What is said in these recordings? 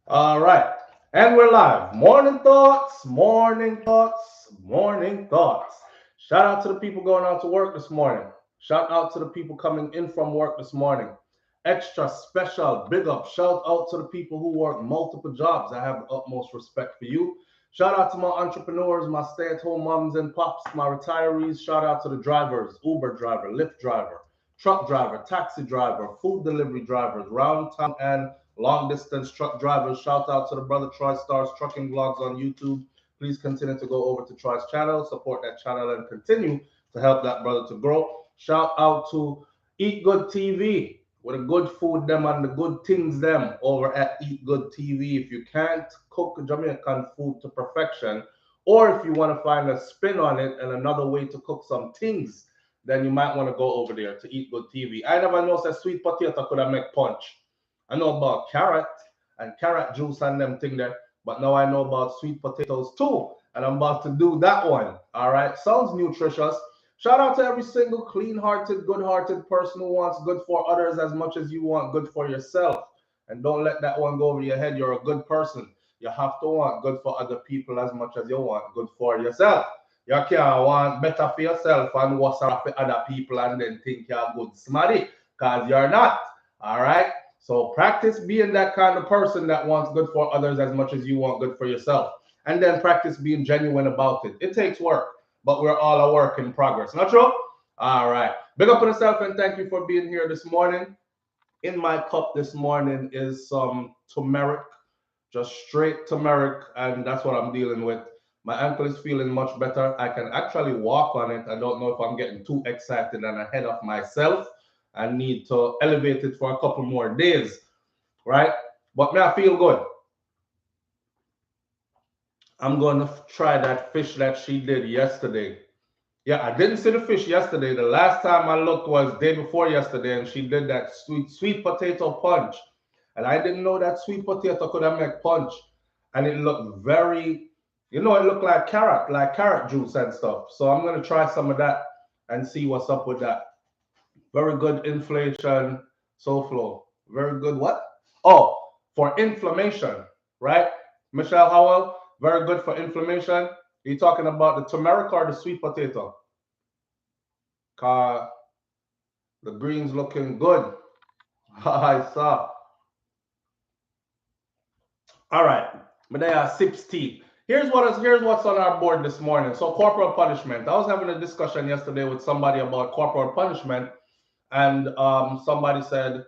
All right. And we're live. Morning thoughts, morning thoughts, morning thoughts. Shout out to the people going out to work this morning. Shout out to the people coming in from work this morning. Extra special big up. Shout out to the people who work multiple jobs. I have the utmost respect for you. Shout out to my entrepreneurs, my stay at home moms and pops, my retirees. Shout out to the drivers, Uber driver, Lyft driver, truck driver, taxi driver, food delivery drivers, round town and long distance truck drivers. Shout out to the brother Troy Stars Trucking Vlogs on YouTube. Please continue to go over to Troy's channel, support that channel, and continue to help that brother to grow. Shout out to Eat Good TV with the good food them and the good things them over at Eat Good TV. If you can't cook Jamaican food to perfection, or if you want to find a spin on it and another way to cook some things, then you might want to go over there to Eat Good TV. I never know that sweet potato could have make punch. I know about carrot and carrot juice and them thing there, but now I know about sweet potatoes too, and I'm about to do that one. All right, sounds nutritious. Shout out to every single clean-hearted, good-hearted person who wants good for others as much as you want good for yourself. And don't let that one go over your head. You're a good person. You have to want good for other people as much as you want good for yourself. You can't want better for yourself and what's up for other people and then think you're good smarty, because you're not. All right. So practice being that kind of person that wants good for others as much as you want good for yourself. And then practice being genuine about it. It takes work, but we're all a work in progress. Not true? All right. Big up on yourself and thank you for being here this morning. In my cup this morning is some turmeric, just straight turmeric, and that's what I'm dealing with. My ankle is feeling much better. I can actually walk on it. I don't know if I'm getting too excited and ahead of myself. I need to elevate it for a couple more days, right? But me, I feel good. I'm going to try that fish that she did yesterday. Yeah, I didn't see the fish yesterday. The last time I looked was day before yesterday, and she did that sweet potato punch. And I didn't know that sweet potato could have make punch. And it looked very, it looked like carrot juice and stuff. So I'm gonna try some of that and see what's up with that. Very good inflation, SouFLo. Very good what? Oh, for inflammation, right? Michelle Howell, very good for inflammation. Are you talking about the turmeric or the sweet potato? The green's looking good. I saw. All right, but they are 60. Here's what's on our board this morning. So corporal punishment. I was having a discussion yesterday with somebody about corporal punishment, and somebody said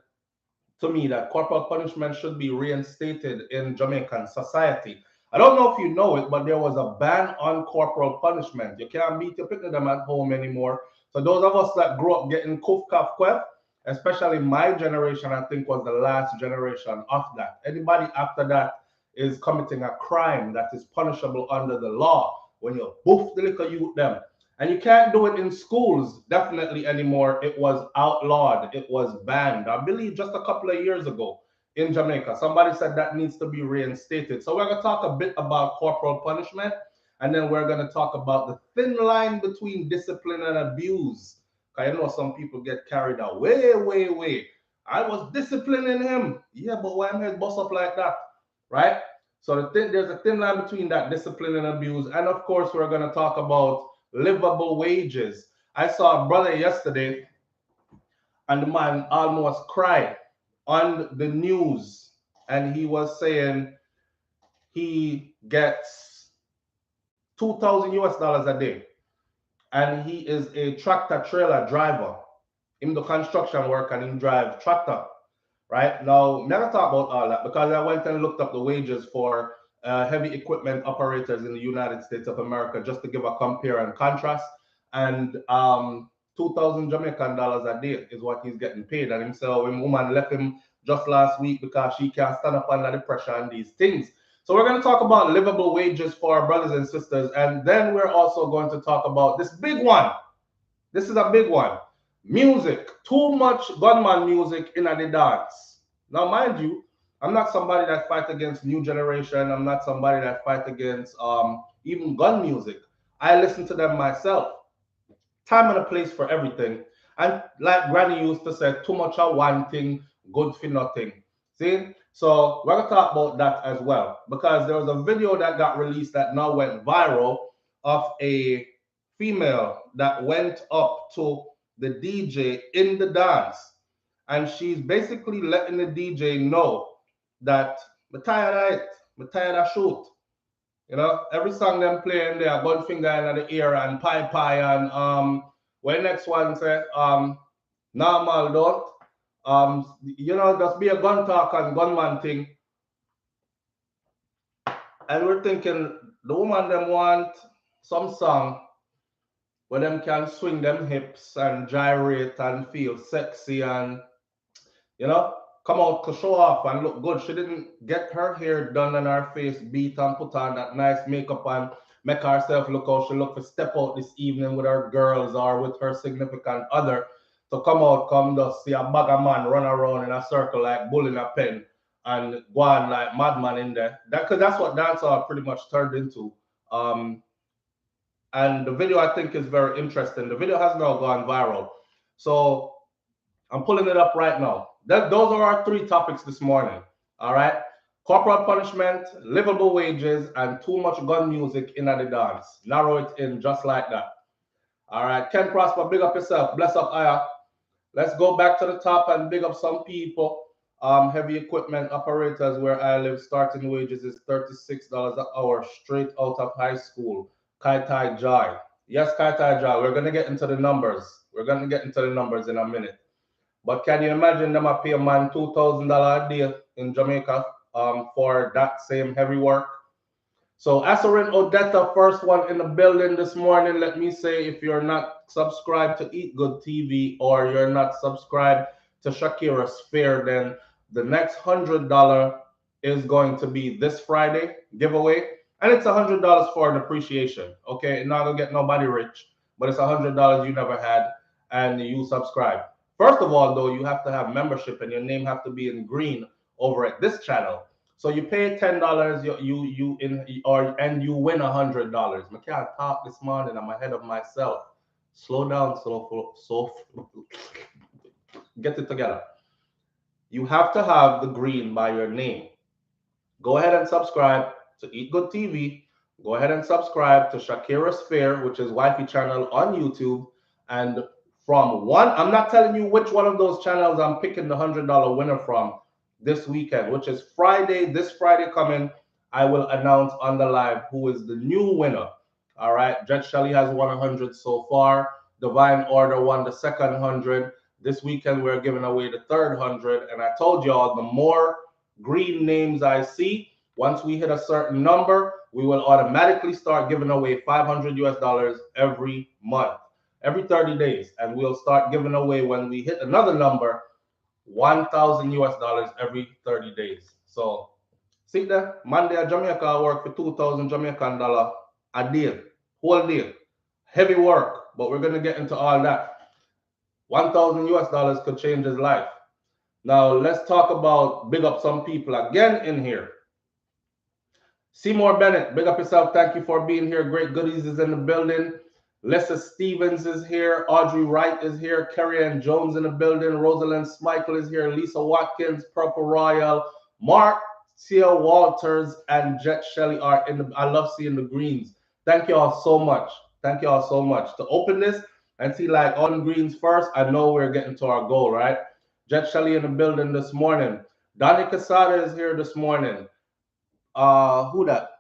to me that corporal punishment should be reinstated in Jamaican society. I don't know if you know it, but there was a ban on corporal punishment. You can't beat your picnic them at home anymore. So those of us that grew up getting kuf kaf kwef, especially my generation, I think was the last generation of that. Anybody after that is committing a crime that is punishable under the law when you boof the liquor youth them. And you can't do it in schools definitely anymore. It was outlawed, it was banned. I believe just a couple of years ago in Jamaica. Somebody said that needs to be reinstated. So we're going to talk a bit about corporal punishment, and then we're going to talk about the thin line between discipline and abuse. Because you know some people get carried away, way, way. I was disciplining him. Yeah, but why am I bust up like that? Right? So there's a thin line between that discipline and abuse. And of course, we're going to talk about livable wages. I saw a brother yesterday, and the man almost cried on the news, and he was saying he gets 2,000 US dollars a day, and he is a tractor trailer driver. In the construction work and in drive tractor. Right now, never talk about all that because I went and looked up the wages for heavy equipment operators in the United States of America just to give a compare and contrast. And 2,000 Jamaican dollars a day is what he's getting paid. And himself, when woman left him just last week because she can't stand up under the pressure and these things. So we're going to talk about livable wages for our brothers and sisters, and then we're also going to talk about this big one. This is a big one. Music, too much gunman music in the dance. Now, mind you, I'm not somebody that fight against new generation. I'm not somebody that fight against even gun music. I listen to them myself. Time and a place for everything. And like Granny used to say, too much of one thing, good for nothing. See? So we're gonna talk about that as well, because there was a video that got released that now went viral of a female that went up to the DJ in the dance, and she's basically letting the DJ know that I'm tired of it, I'm tired of shoot. You know, every song them playing there, gun finger in the ear and pie pie and when next one say normal don't you know, just be a gun talk and gunman thing. And we're thinking the woman them want some song where them can swing them hips and gyrate and feel sexy and, you know, come out to show off and look good. She didn't get her hair done and her face beat and put on that nice makeup and make herself look how she look to step out this evening with her girls or with her significant other to come out, come just see a bag of man run around in a circle like bull in a pen and go on like madman in there. Because that's what dancehall pretty much turned into. And the video I think is very interesting. The video has now gone viral. So I'm pulling it up right now. Those are our three topics this morning. All right. Corporal punishment, livable wages, and too much gun music in the dance. Narrow it in just like that. All right. Ken Prosper, big up yourself. Bless up, Aya. Let's go back to the top and big up some people. Heavy equipment operators where I live, starting wages is $36 an hour straight out of high school. Kai Tai Joy. Yes, Kai Tai Joy. We're going to get into the numbers. We're going to get into the numbers in a minute. But can you imagine them a pay a man $2,000 a day in Jamaica for that same heavy work? So Asarin Odetta, first one in the building this morning. Let me say, if you're not subscribed to Eat Good TV or you're not subscribed to Shakira's Fair, then the next $100 is going to be this Friday giveaway. And it's $100 for an appreciation. Okay, not gonna get nobody rich, but it's $100 you never had and you subscribe. First of all, though, you have to have membership and your name have to be in green over at this channel. So you pay $10, and you win $100. I can't talk this morning. I'm ahead of myself. Slow down, so get it together. You have to have the green by your name. Go ahead and subscribe to Eat Good TV. Go ahead and subscribe to Shakira's Fair, which is Wifey channel on YouTube. And from one, I'm not telling you which one of those channels I'm picking the $100 winner from this weekend, which is Friday. This Friday coming, I will announce on the live who is the new winner. All right. Jet Shelley has won 100 so far. Divine Order won the second 100. This weekend, we're giving away the third 100. And I told y'all, the more green names I see, once we hit a certain number, we will automatically start giving away $500 every month, every 30 days. And we'll start giving away, when we hit another number, $1,000 every 30 days. So see that Monday at Jamaica, I work for 2,000 Jamaican dollar a day, whole day, heavy work. But we're gonna get into all that. $1,000 could change his life. Now let's talk about big up some people again in here. Seymour Bennett, big up yourself. Thank you for being here. Great Goodies is in the building. Lessa Stevens is here. Audrey Wright is here. Kerry Ann Jones in the building. Rosalind Smikle is here. Lisa Watkins, Purple Royal, Mark Tia Walters, and Jet Shelley are in the. I love seeing the greens. Thank you all so much. Thank you all so much. To open this and see like on greens first, I know we're getting to our goal, right? Jet Shelley in the building this morning. Donnie Casada is here this morning. Who that?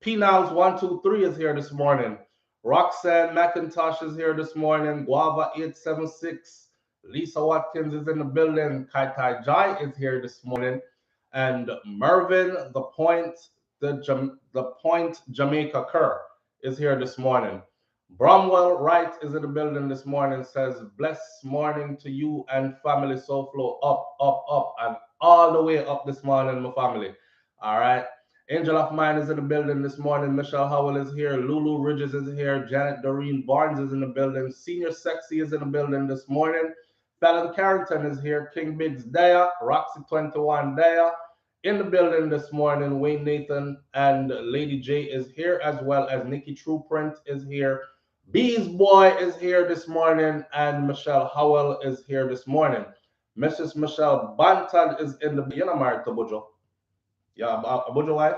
P-Nows 123 is here this morning. Roxanne McIntosh is here this morning. Guava 876. Lisa Watkins is in the building. Kai Tai Jai is here this morning. And Mervin, the Point Jamaica Kerr is here this morning. Bromwell Wright is in the building this morning. Says, blessed morning to you and family. SouFlo up, up, up, and all the way up this morning, my family. All right. Angel of Mine is in the building this morning. Michelle Howell is here. Lulu Ridges is here. Janet Doreen Barnes is in the building. Senior Sexy is in the building this morning. Fallon Carrington is here. King Biggs Daya. Roxy 21 Daya in the building this morning. Wayne Nathan and Lady J is here, as well as Nikki Trueprint is here. Bees Boy is here this morning, and Michelle Howell is here this morning. Mrs. Michelle Bantan is in the. You're not married to Bojo. Yeah, about your wife.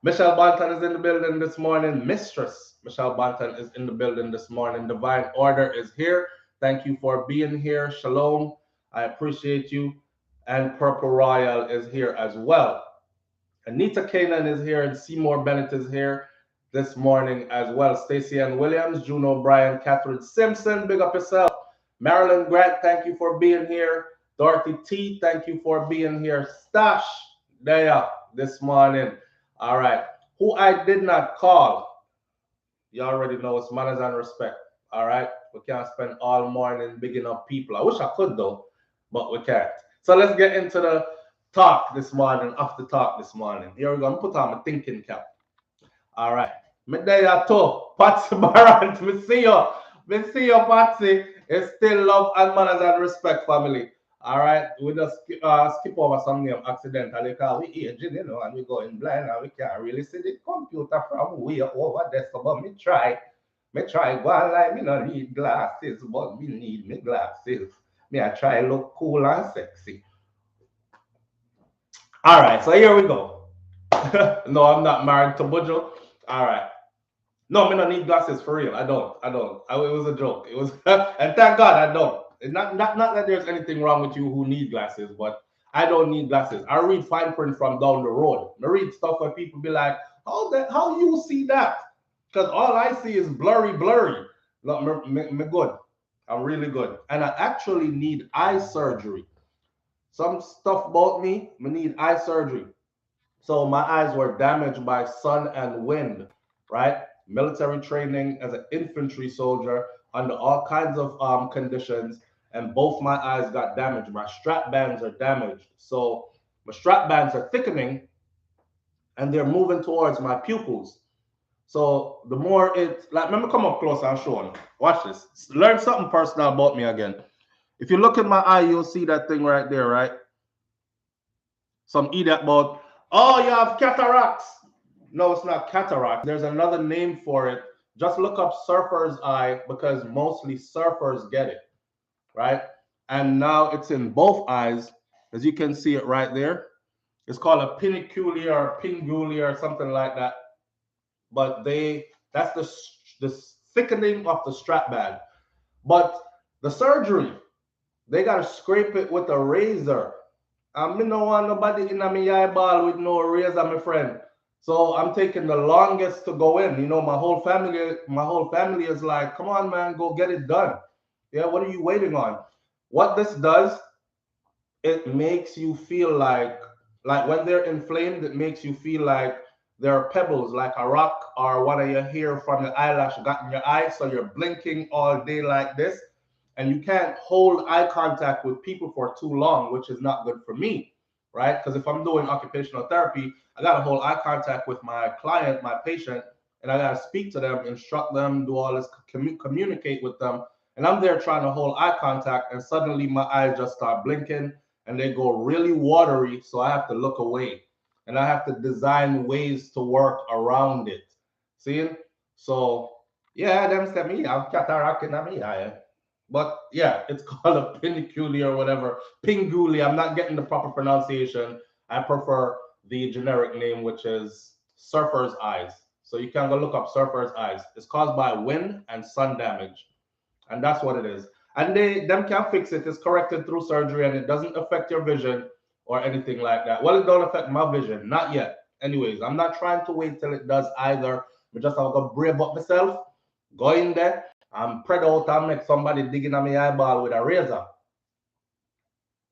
Michelle Banton is in the building this morning. Mistress Michelle Banton is in the building this morning. Divine Order is here. Thank you for being here. Shalom. I appreciate you. And Purple Royal is here as well. Anita Kanan is here and Seymour Bennett is here this morning as well. Stacey Ann Williams, June O'Brien, Catherine Simpson, big up yourself. Marilyn Grant, thank you for being here. Dorothy T, thank you for being here. Stash, there this morning. All right. Who I did not call, you already know it's manners and respect. All right. We can't spend all morning bigging up people. I wish I could though, but we can't. So let's get into the talk this morning, after talk this morning. Here we go. I'm put on my thinking cap. All right. Me there too. Patsy Barrett, me see you. Me see you, Patsy. It's still love and manners and respect, family. All right. We just skip over some name accidentally because we aging, you know, and we going blind and we can't really see the computer from way over there. So, but me try. Me try go on like me no need glasses, but me need me glasses. Me I try look cool and sexy. All right, so here we go. No, I'm not married to Bujo. All right. No, me don't need glasses for real. I don't. It was a joke. It was, and thank God I don't. It's not that there's anything wrong with you who need glasses, but I don't need glasses. I read fine print from down the road. I read stuff where people be like, how you see that? Because all I see is blurry. Look, me good. I'm really good. And I actually need eye surgery. Some stuff about me need eye surgery. So my eyes were damaged by sun and wind, right? Military training as an infantry soldier under all kinds of conditions, and both my eyes got damaged. My strap bands are damaged. So my strap bands are thickening and they're moving towards my pupils. So the more it, like, let me come up close and show you. Watch this. Learn something personal about me again. If you look at my eye, you'll see that thing right there, right? Some idiot about, oh, you have cataracts. No, it's not cataract. There's another name for it. Just look up surfer's eye because mostly surfers get it, right? And now it's in both eyes, as you can see it right there. It's called a pinnicular or pingular or something like that. But that's the thickening of the strap band. But the surgery, they got to scrape it with a razor. I don't want nobody in my eyeball with no razor, my friend. So I'm taking the longest to go in. You know, my whole family is like, come on, man, go get it done. Yeah, what are you waiting on? What this does, it makes you feel like when they're inflamed, it makes you feel like there are pebbles, like a rock or one of your hair from your eyelash got in your eye. So you're blinking all day like this. And you can't hold eye contact with people for too long, which is not good for me, right? Because if I'm doing occupational therapy, I got to hold eye contact with my client, my patient, and I got to speak to them, instruct them, do all this, communicate with them. And I'm there trying to hold eye contact, and suddenly my eyes just start blinking and they go really watery. So I have to look away and I have to design ways to work around it. See? So, yeah, them said me, I've cataract in my eye. But yeah, it's called a piniculi or whatever. Pinguli. I'm not getting the proper pronunciation. I prefer the generic name, which is surfer's eyes. So you can go look up surfer's eyes. It's caused by wind and sun damage. And that's what it is. And them can fix it. It's corrected through surgery and it doesn't affect your vision or anything like that. Well, it don't affect my vision. Not yet. Anyways, I'm not trying to wait till it does either. But just have to brave up myself, go in there, and spread out and make somebody digging on my eyeball with a razor.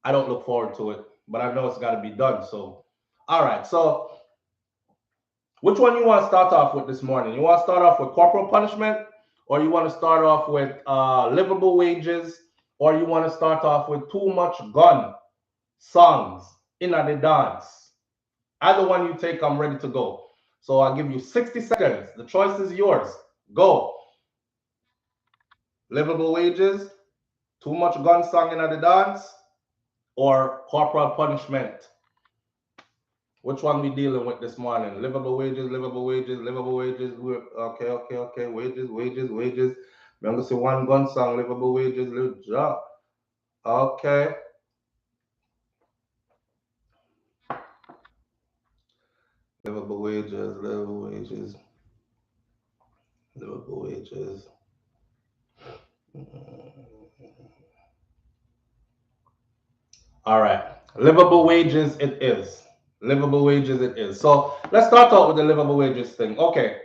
I don't look forward to it, but I know it's got to be done. So, all right. So, which one you want to start off with this morning? You want to start off with corporal punishment, or you want to start off with livable wages, or you want to start off with too much gun songs in the dance? Either one you take, I'm ready to go. So I'll give you 60 seconds. The choice is yours. Go. Livable wages, too much gun song in the dance, or corporal punishment? Which one we dealing with this morning? Livable wages, livable wages, livable wages. Okay. Wages. I'm gonna say one gun song, livable wages, little job. Okay. livable wages, livable wages, livable wages. All right, livable wages it is. Livable wages it is. So let's start out with the livable wages thing. Okay.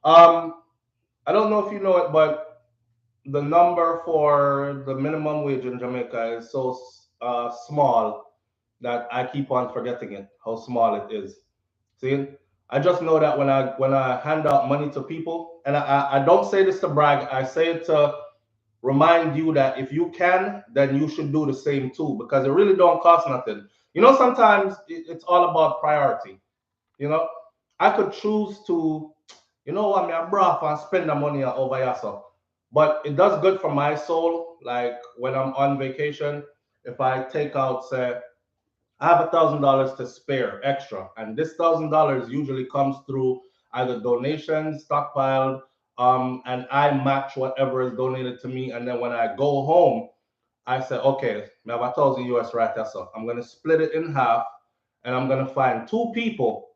I don't know if you know it, but the number for the minimum wage in Jamaica is so small that I keep on forgetting it, how small it is. See, I just know that when I hand out money to people, and I don't say this to brag, I say it to remind you that if you can, then you should do the same too, because it really don't cost nothing. You know, sometimes it's all about priority. You know, I could choose to, you know what, me a broth and spend the money over here, so. But it does good for my soul. Like when I'm on vacation, if I take out, say, I have $1,000 to spare extra, and this $1,000 usually comes through either donations, stockpiled, and I match whatever is donated to me. And then when I go home, I say, okay, I have 1,000 US right there, so I'm gonna split it in half, and I'm gonna find two people,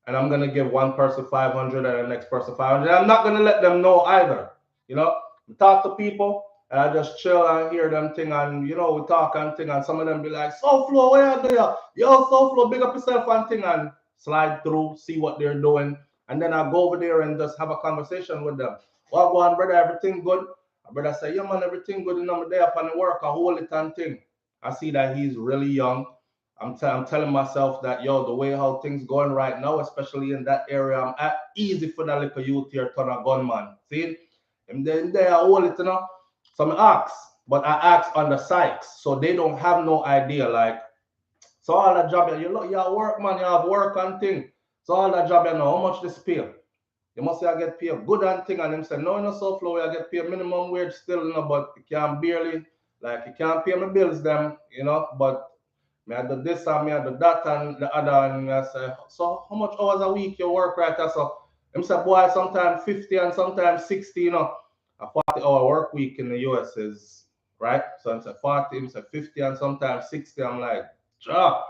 and I'm gonna give one person 500 and the next person 500. I'm not gonna let them know either. You know, we talk to people and I just chill and hear them thing, and you know we talk and thing, and some of them be like, SouFlo, where you there? Yo, SouFlo, big up yourself and thing, and slide through, see what they're doing, and then I go over there and just have a conversation with them. Well, go on, brother, everything good? My brother say, yeah, man, everything good. And I'm there upon the work, I hold it and thing. I see that he's really young. I'm telling myself that, yo, the way how things going right now, especially in that area, I'm at easy for that little youth here, ton of gunman. See? And then there I hold it, you know. So I ask, but I ask on the sites, so they don't have no idea. Like, so all that job, you look, you work, man, you have work and thing. So all that job, you know, how much this pay? You must say I get paid good and thing, and him say, no, no, SouFlo, I get paid minimum wage still, you know, but you can't barely, like, you can't pay my bills, them, you know, but me I do this and me I do that and the other, and I say, so how much hours a week you work right there? So him say, boy, sometimes 50 and sometimes 60, you know. A 40-hour work week in the US is right. So I'm say 40, him say 50 and sometimes 60. I'm like, ja.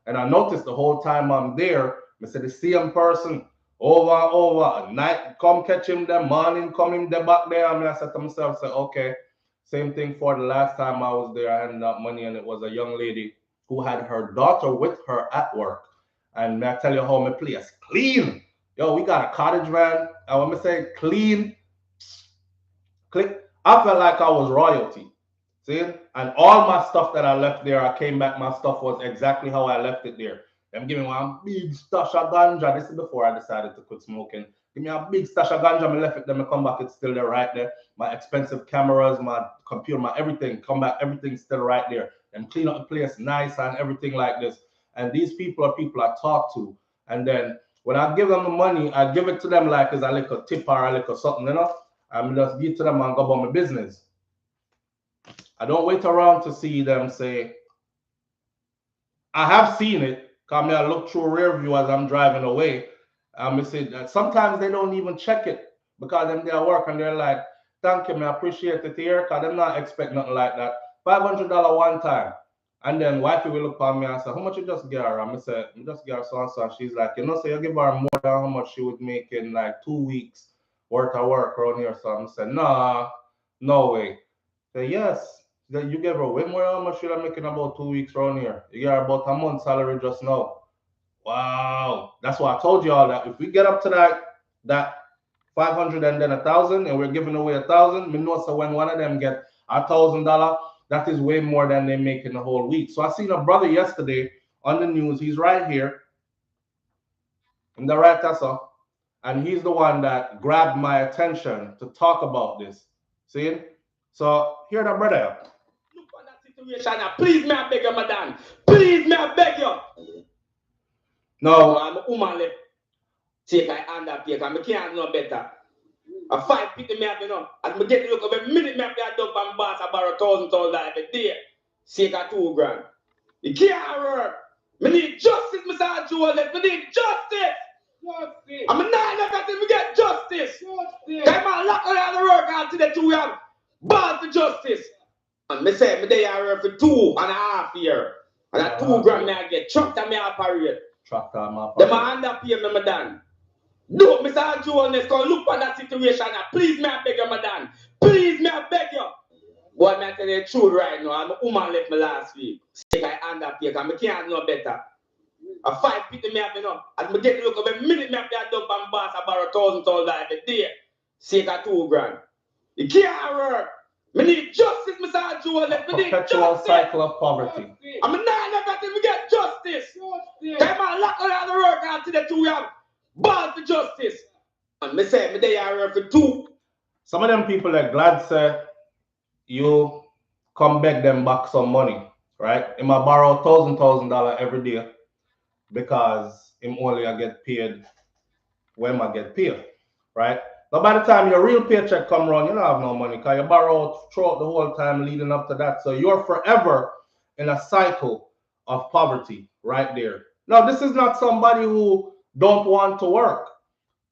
And I noticed the whole time I'm there, I say the same person over and over. At night come catch him there, morning come him there back there. I mean I said to myself, say, okay, same thing for the last time I was there, I handed out money, and it was a young lady who had her daughter with her at work. And may I tell you how my place clean. Yo, we got a cottage, man. I want to say clean. Click. I felt like I was royalty. See? And all my stuff that I left there, I came back, my stuff was exactly how I left it there. Them giving me one big stash of ganja. This is before I decided to quit smoking. Give me a big stash of ganja. I left it, then I come back, it's still there right there. My expensive cameras, my computer, my everything, come back, everything's still right there. And clean up the place nice and everything like this. And these people are people I talk to. And then when I give them the money, I give it to them like it's a little tip or a little something, you know? I'm just give to them and go about my business. I don't wait around to see them say, I have seen it. Come here, look through rear view as I'm driving away. I say that sometimes they don't even check it because them they are work and they're like, thank you, I appreciate it here, because them not expect nothing like that. $500 one time. And then wifey will look at me and say, how much you just get her? I say, I just get her so and so. She's like, you know, so you give her more than how much she would make in like 2 weeks worth of work around here. So I said, nah, no way. Say, yes. That you gave her way more than how much you're making about 2 weeks around here. You get her about a month's salary just now. Wow. That's why I told you all that. If we get up to that 500 and then 1,000, and we're giving away 1,000, we know so when one of them get $1,000, that is way more than they make in the whole week. So I seen a brother yesterday on the news. He's right here in the right tassel, and he's the one that grabbed my attention to talk about this. See? So here the brother. Look for that situation now. Please, may I beg you, madam. Please, may I beg you. No. I'm a woman left. Take I hand up here, because I can't know better. I fight people me up, you know. As I get to look up a minute, me up there dump and boss, I borrow $1,000 every day. Take a $2,000. It can't work. Me need justice, Mr. Joseph. Me need justice. Justice. I'm not looking until we get justice. Justice. Come on, lock around the work out to the 2 years. Ball for justice. And me say, me there for 2.5 years. And that $2,000 me I get chucked and me operate. Tractor man. Them are underpay me, madam. No, Mr. Jones, come look for that situation now. Please, me I beg you, madam. Please, me I beg you. Boy, me I tell you the truth right now. I'm a woman left me last week. Say I underpay because I can't know better. A 5 people me have enough. As me get to look up a minute, me have to dump and boss about $1,000 every day. Say that $2,000. It can't work. Me need justice, Mr. Jones. Me need perpetual justice. cycle of poverty. I'm not never till we get justice. Come on, lock all the work until the two have ball for justice. And me say, me they are for two. Some of them people are glad say you come beg them back some money, right? He might borrow $1,000 every day because him only I get paid when I get paid, right? Now by the time your real paycheck come around, you don't have no money because you borrow throughout the whole time leading up to that. So you're forever in a cycle of poverty right there. Now, this is not somebody who don't want to work.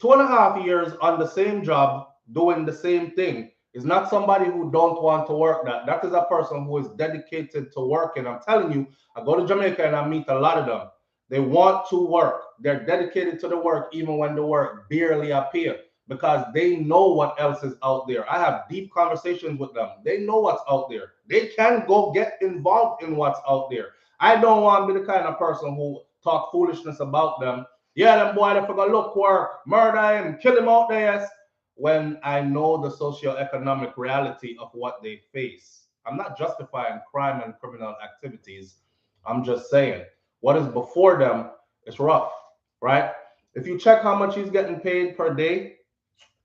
2.5 years on the same job, doing the same thing is not somebody who don't want to work. That is a person who is dedicated to working. I'm telling you, I go to Jamaica and I meet a lot of them. They want to work. They're dedicated to the work even when the work barely appears because they know what else is out there. I have deep conversations with them. They know what's out there. They can go get involved in what's out there. I don't want to be the kind of person who talk foolishness about them. Yeah, them boy, they forgot look work, murder him, kill him out there. When I know the socio-economic reality of what they face. I'm not justifying crime and criminal activities. I'm just saying what is before them is rough, right? If you check how much he's getting paid per day,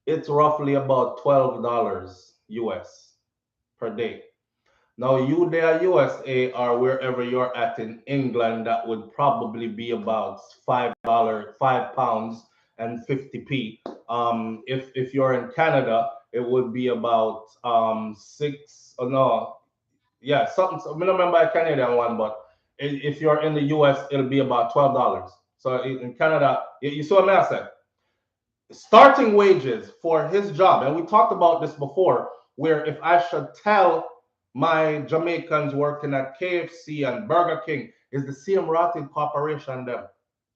it's roughly about $12 US per day. Now, you there, USA, or wherever you're at in England, that would probably be about £5 and 50p. If you're in Canada, it would be about six. Oh no, yeah, something. I don't remember a Canadian one, but if you're in the US, it'll be about $12. So in Canada, you saw what I said. Starting wages for his job, and we talked about this before, where if I should tell my Jamaicans working at KFC and Burger King, is the same rotted corporation them.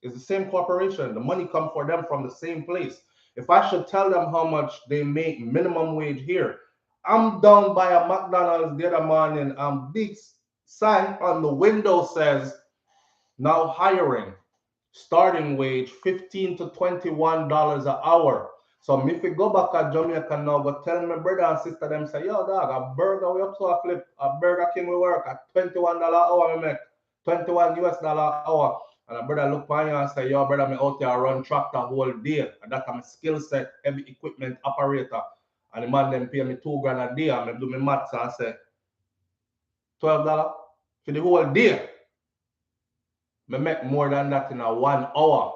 It's the same corporation. The money come for them from the same place. If I should tell them how much they make minimum wage here, I'm down by a McDonald's the other morning, big sign on the window says, now hiring. Starting wage $15 to $21 an hour. So if we go back to Jamaica now, go tell my brother and sister them say, yo dog, a burger we up to a flip, a Burger King we work at $21 an hour we make, $21 US an hour. And a brother look on you and say, yo brother, me out there run tractor whole day. And that's my skill set, heavy equipment operator. And the man then pay me $2,000 a day. And I do my maths and say, $12 for the whole day. Me make more than that in a 1 hour.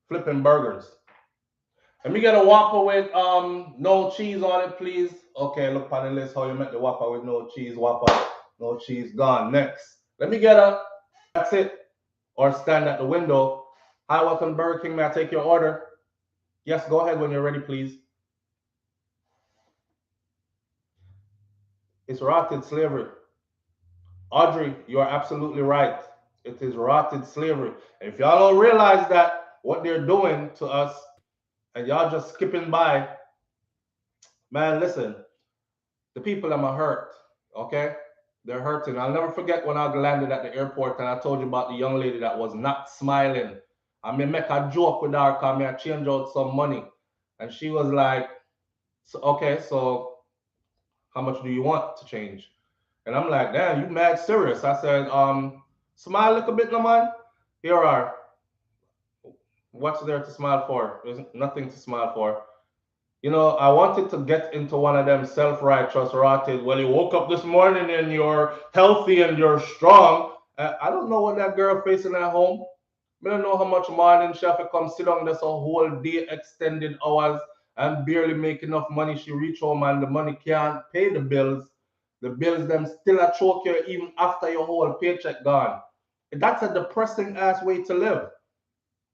Flipping burgers. Let me get a Whopper with no cheese on it, please. Okay, look on the list how you make the Whopper with no cheese. Whopper, no cheese, gone. Next. Let me get a, that's it. Or stand at the window. Hi, welcome Burger King. May I take your order? Yes, go ahead when you're ready, please. It's rotted slavery. Audrey, you are absolutely right. It is rotted slavery. And if y'all don't realize that, what they're doing to us, and y'all just skipping by, man, listen, the people them are hurt, okay? They're hurting. I'll never forget when I landed at the airport and I told you about the young lady that was not smiling. I may make a joke with her because I change out some money. And she was like, okay, so how much do you want to change? And I'm like, damn, you mad serious. I said, smile a little bit, no man. Here are. What's there to smile for? There's nothing to smile for. You know, I wanted to get into one of them self-righteous rotted, well, you woke up this morning and you're healthy and you're strong. I don't know what that girl facing at home. I don't know how much morning she have to come sit down this a whole day, extended hours, and barely make enough money. She reach home and the money can't pay the bills. The bills them still a choke you even after your whole paycheck gone. That's a depressing ass way to live.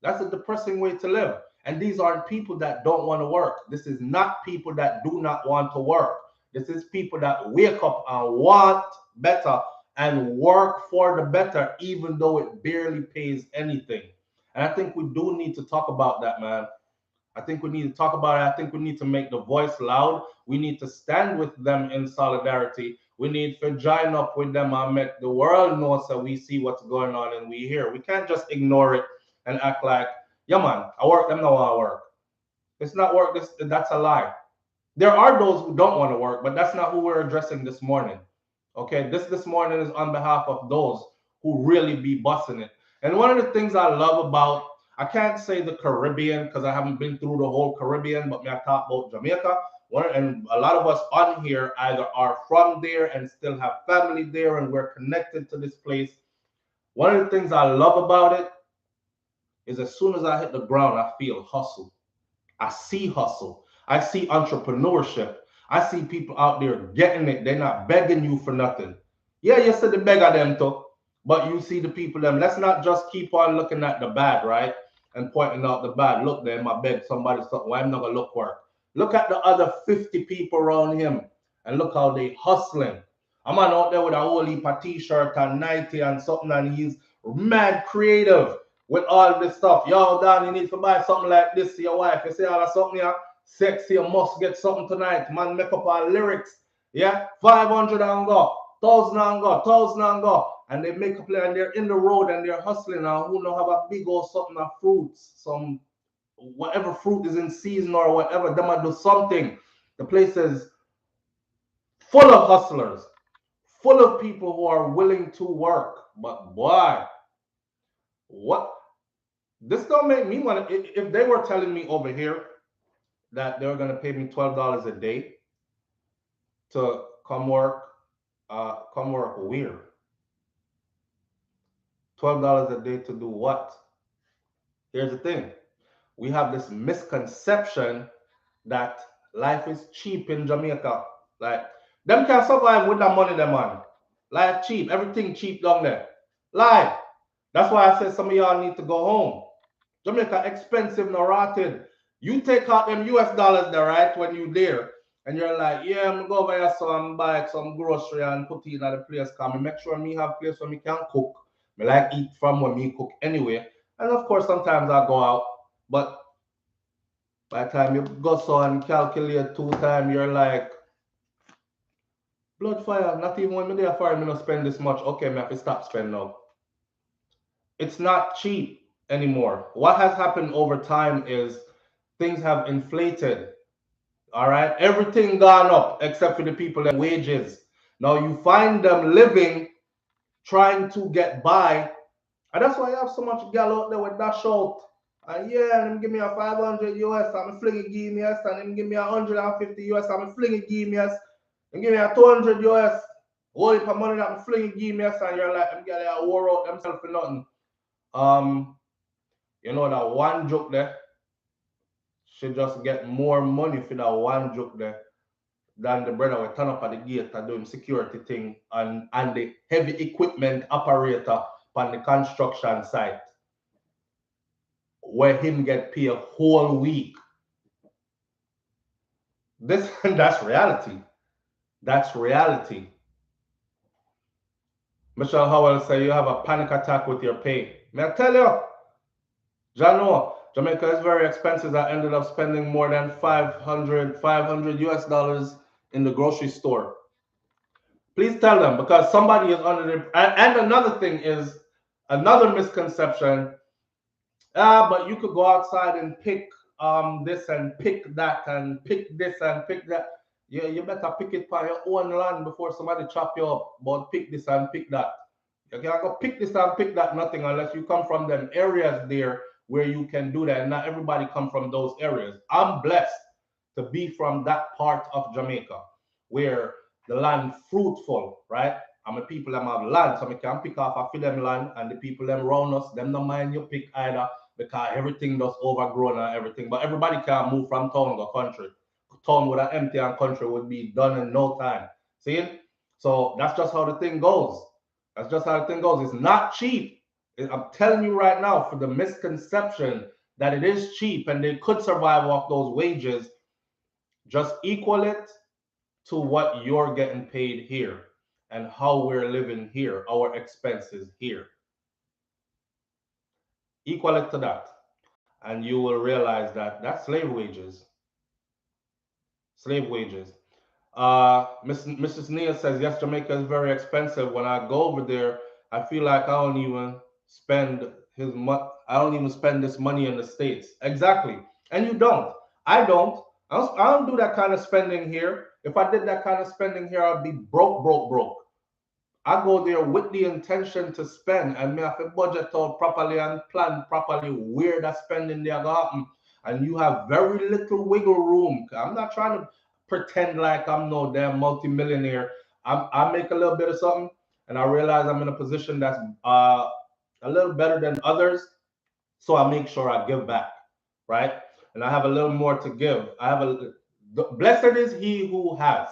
That's a depressing way to live. And these aren't people that don't want to work. This is not people that do not want to work. This is people that wake up and want better and work for the better, even though it barely pays anything. And I think we do need to talk about that, man. I think we need to talk about it. I think we need to make the voice loud. We need to stand with them in solidarity. We need to join up with them and make the world know so we see what's going on and we hear. We can't just ignore it and act like, yeah, man, I work, them know I work. It's not work. That's a lie. There are those who don't want to work, but that's not who we're addressing this morning. Okay, this morning is on behalf of those who really be busting it. And one of the things I love about, I can't say the Caribbean because I haven't been through the whole Caribbean, but me I talk about Jamaica. And a lot of us on here either are from there and still have family there, and we're connected to this place. One of the things I love about it is as soon as I hit the ground, I feel hustle. I see hustle. I see entrepreneurship. I see people out there getting it. They're not begging you for nothing. Yeah, you see the beggar them too, but you see the people them. Let's not just keep on looking at the bad, right? And pointing out the bad. Look, them, I beg somebody something. Why I'm not gonna look work? Look at the other 50 people around him and look how they hustling. A man out there with a whole heap of t-shirt and 90 and something, and he's mad creative with all this stuff. Yo, Dan, you need to buy something like this to your wife. You see all that something here? Sexy, you must get something tonight. Man, make up our lyrics. Yeah, 500 and go, 1,000 and go, 1,000 and go. And they make a play and they're in the road and they're hustling. And who know have a big old something of fruits, some whatever fruit is in season or whatever, they might do something. The place is full of hustlers, full of people who are willing to work. But boy, what this don't make me want to. If they were telling me over here that they were going to pay me $12 a day to come work where? $12 a day to do what? Here's the thing. We have this misconception that life is cheap in Jamaica. Like, them can survive with the money them on. Life cheap. Everything cheap down there. Lie. That's why I said some of y'all need to go home. Jamaica expensive, no rotted. You take out them US dollars there, right? When you there. And you're like, yeah, I'm go over here so I'm buy some grocery and put it in the place. Come make sure me have place where me can cook. Me like eat from when me cook anyway. And of course, sometimes I go out. But by the time you go so and calculate 2 times, you're like, blood fire, not even when me there for me not spend this much. Okay, me have to stop spending now. It's not cheap anymore. What has happened over time is things have inflated. All right, everything gone up except for the people that wages. Now you find them living, trying to get by, and that's why you have so much gal out there with dash out. And yeah, and him give me a 500 US, I'm flinging give me us, and him give me 150 US, I'm flinging give me us, and give me a 200 US. Whole heap of money that I'm flinging give me us, and you're like, I'm getting a war out themselves for nothing. You know that one joke there should just get more money for that one joke there than the brother will turn up at the gate and doing security thing and the heavy equipment operator on the construction site where him get paid a whole week. That's reality. That's reality. Michelle Howell say you have a panic attack with your pay. May I tell you, Jano, Jamaica is very expensive. I ended up spending more than 500 US dollars in the grocery store. Please tell them, because somebody is under the. And another thing is another misconception. But you could go outside and pick this and pick that and pick this and pick that. Yeah, you better pick it by your own land before somebody chop you up. But pick this and pick that. You can't go pick this and pick that nothing unless you come from them areas there where you can do that. And not everybody come from those areas. I'm blessed to be from that part of Jamaica where the land fruitful, right? I'm a people that have land, so I can pick off a few them land, and the people them around us, them no mind you pick either, because everything does overgrown and everything. But everybody can move from town to country. Town with an empty and country would be done in no time. See? So that's just how the thing goes. That's just how the thing goes. It's not cheap. I'm telling you right now, for the misconception that it is cheap and they could survive off those wages, just equal it to what you're getting paid here. and how we're living here, our expenses here. Equal it to that, and you will realize that that's slave wages. Slave wages. Mrs. Nia says, yes, Jamaica is very expensive. When I go over there, I feel like I don't even spend I don't even spend this money in the States. Exactly. And you don't. I don't. I don't do that kind of spending here. If I did that kind of spending here, I'd be broke, broke, broke. I go there with the intention to spend, and me have to budget out properly and plan properly where that spending there go happen. And you have very little wiggle room. I'm not trying to pretend like I'm no damn multimillionaire. I make a little bit of something, and I realize I'm in a position that's a little better than others. So I make sure I give back, right? And I have a little more to give. Blessed is he who has,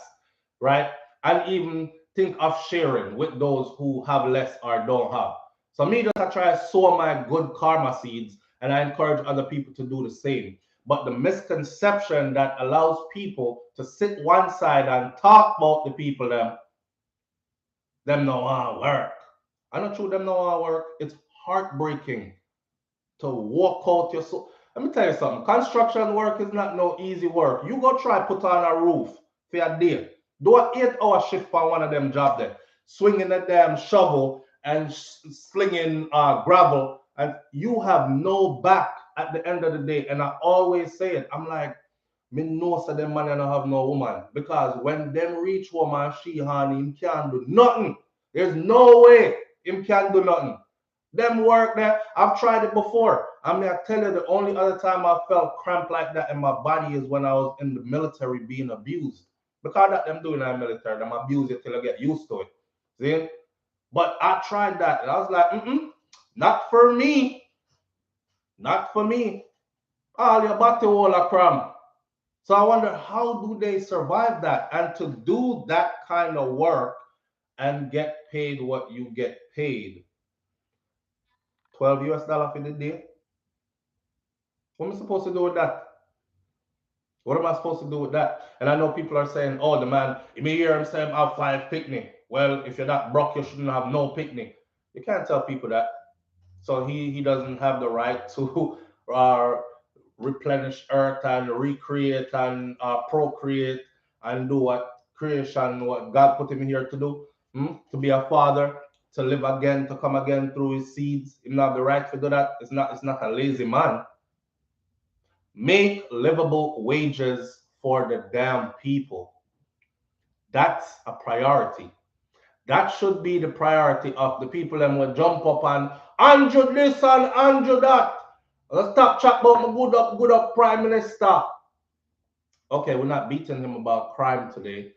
right? And even think of sharing with those who have less or don't have. So me just I try to sow my good karma seeds, and I encourage other people to do the same. But the misconception that allows people to sit one side and talk about the people them no want work. I not true them no want work. It's heartbreaking to walk out your soul. Let me tell you something. Construction work is not no easy work. You go try put on a roof for a day. Do an 8-hour shift on one of them job there, swinging a damn shovel and slinging gravel, and you have no back at the end of the day. And I always say it. I'm like, me know so them man don't have no woman, because when them reach woman, she honey, him can't do nothing. There's no way him can do nothing. Them work there. I've tried it before. I mean, I tell you, the only other time I felt cramp like that in my body is when I was in the military being abused. Because that them doing in the military, them abuse you till I get used to it. See? But I tried that, and I was like, not for me. Not for me. All your body all a cram. So I wonder, how do they survive that? And to do that kind of work and get paid what you get paid, 12 US dollar for the day. What am I supposed to do with that? What am I supposed to do with that? And I know people are saying, oh, the man, you may hear him say, have 5 picnic. Well, if you're that broke, you shouldn't have no picnic. You can't tell people that. So he doesn't have the right to replenish earth and recreate and procreate and do what God put him here to do. To be a father, to live again, to come again through his seeds. He not have the right to do that. It's not a lazy man. Make livable wages for the damn people. That's a priority. That should be the priority of the people that will jump up and Andrew this and Andrew that. Let's stop chat about my good up Prime Minister. Okay, we're not beating him about crime today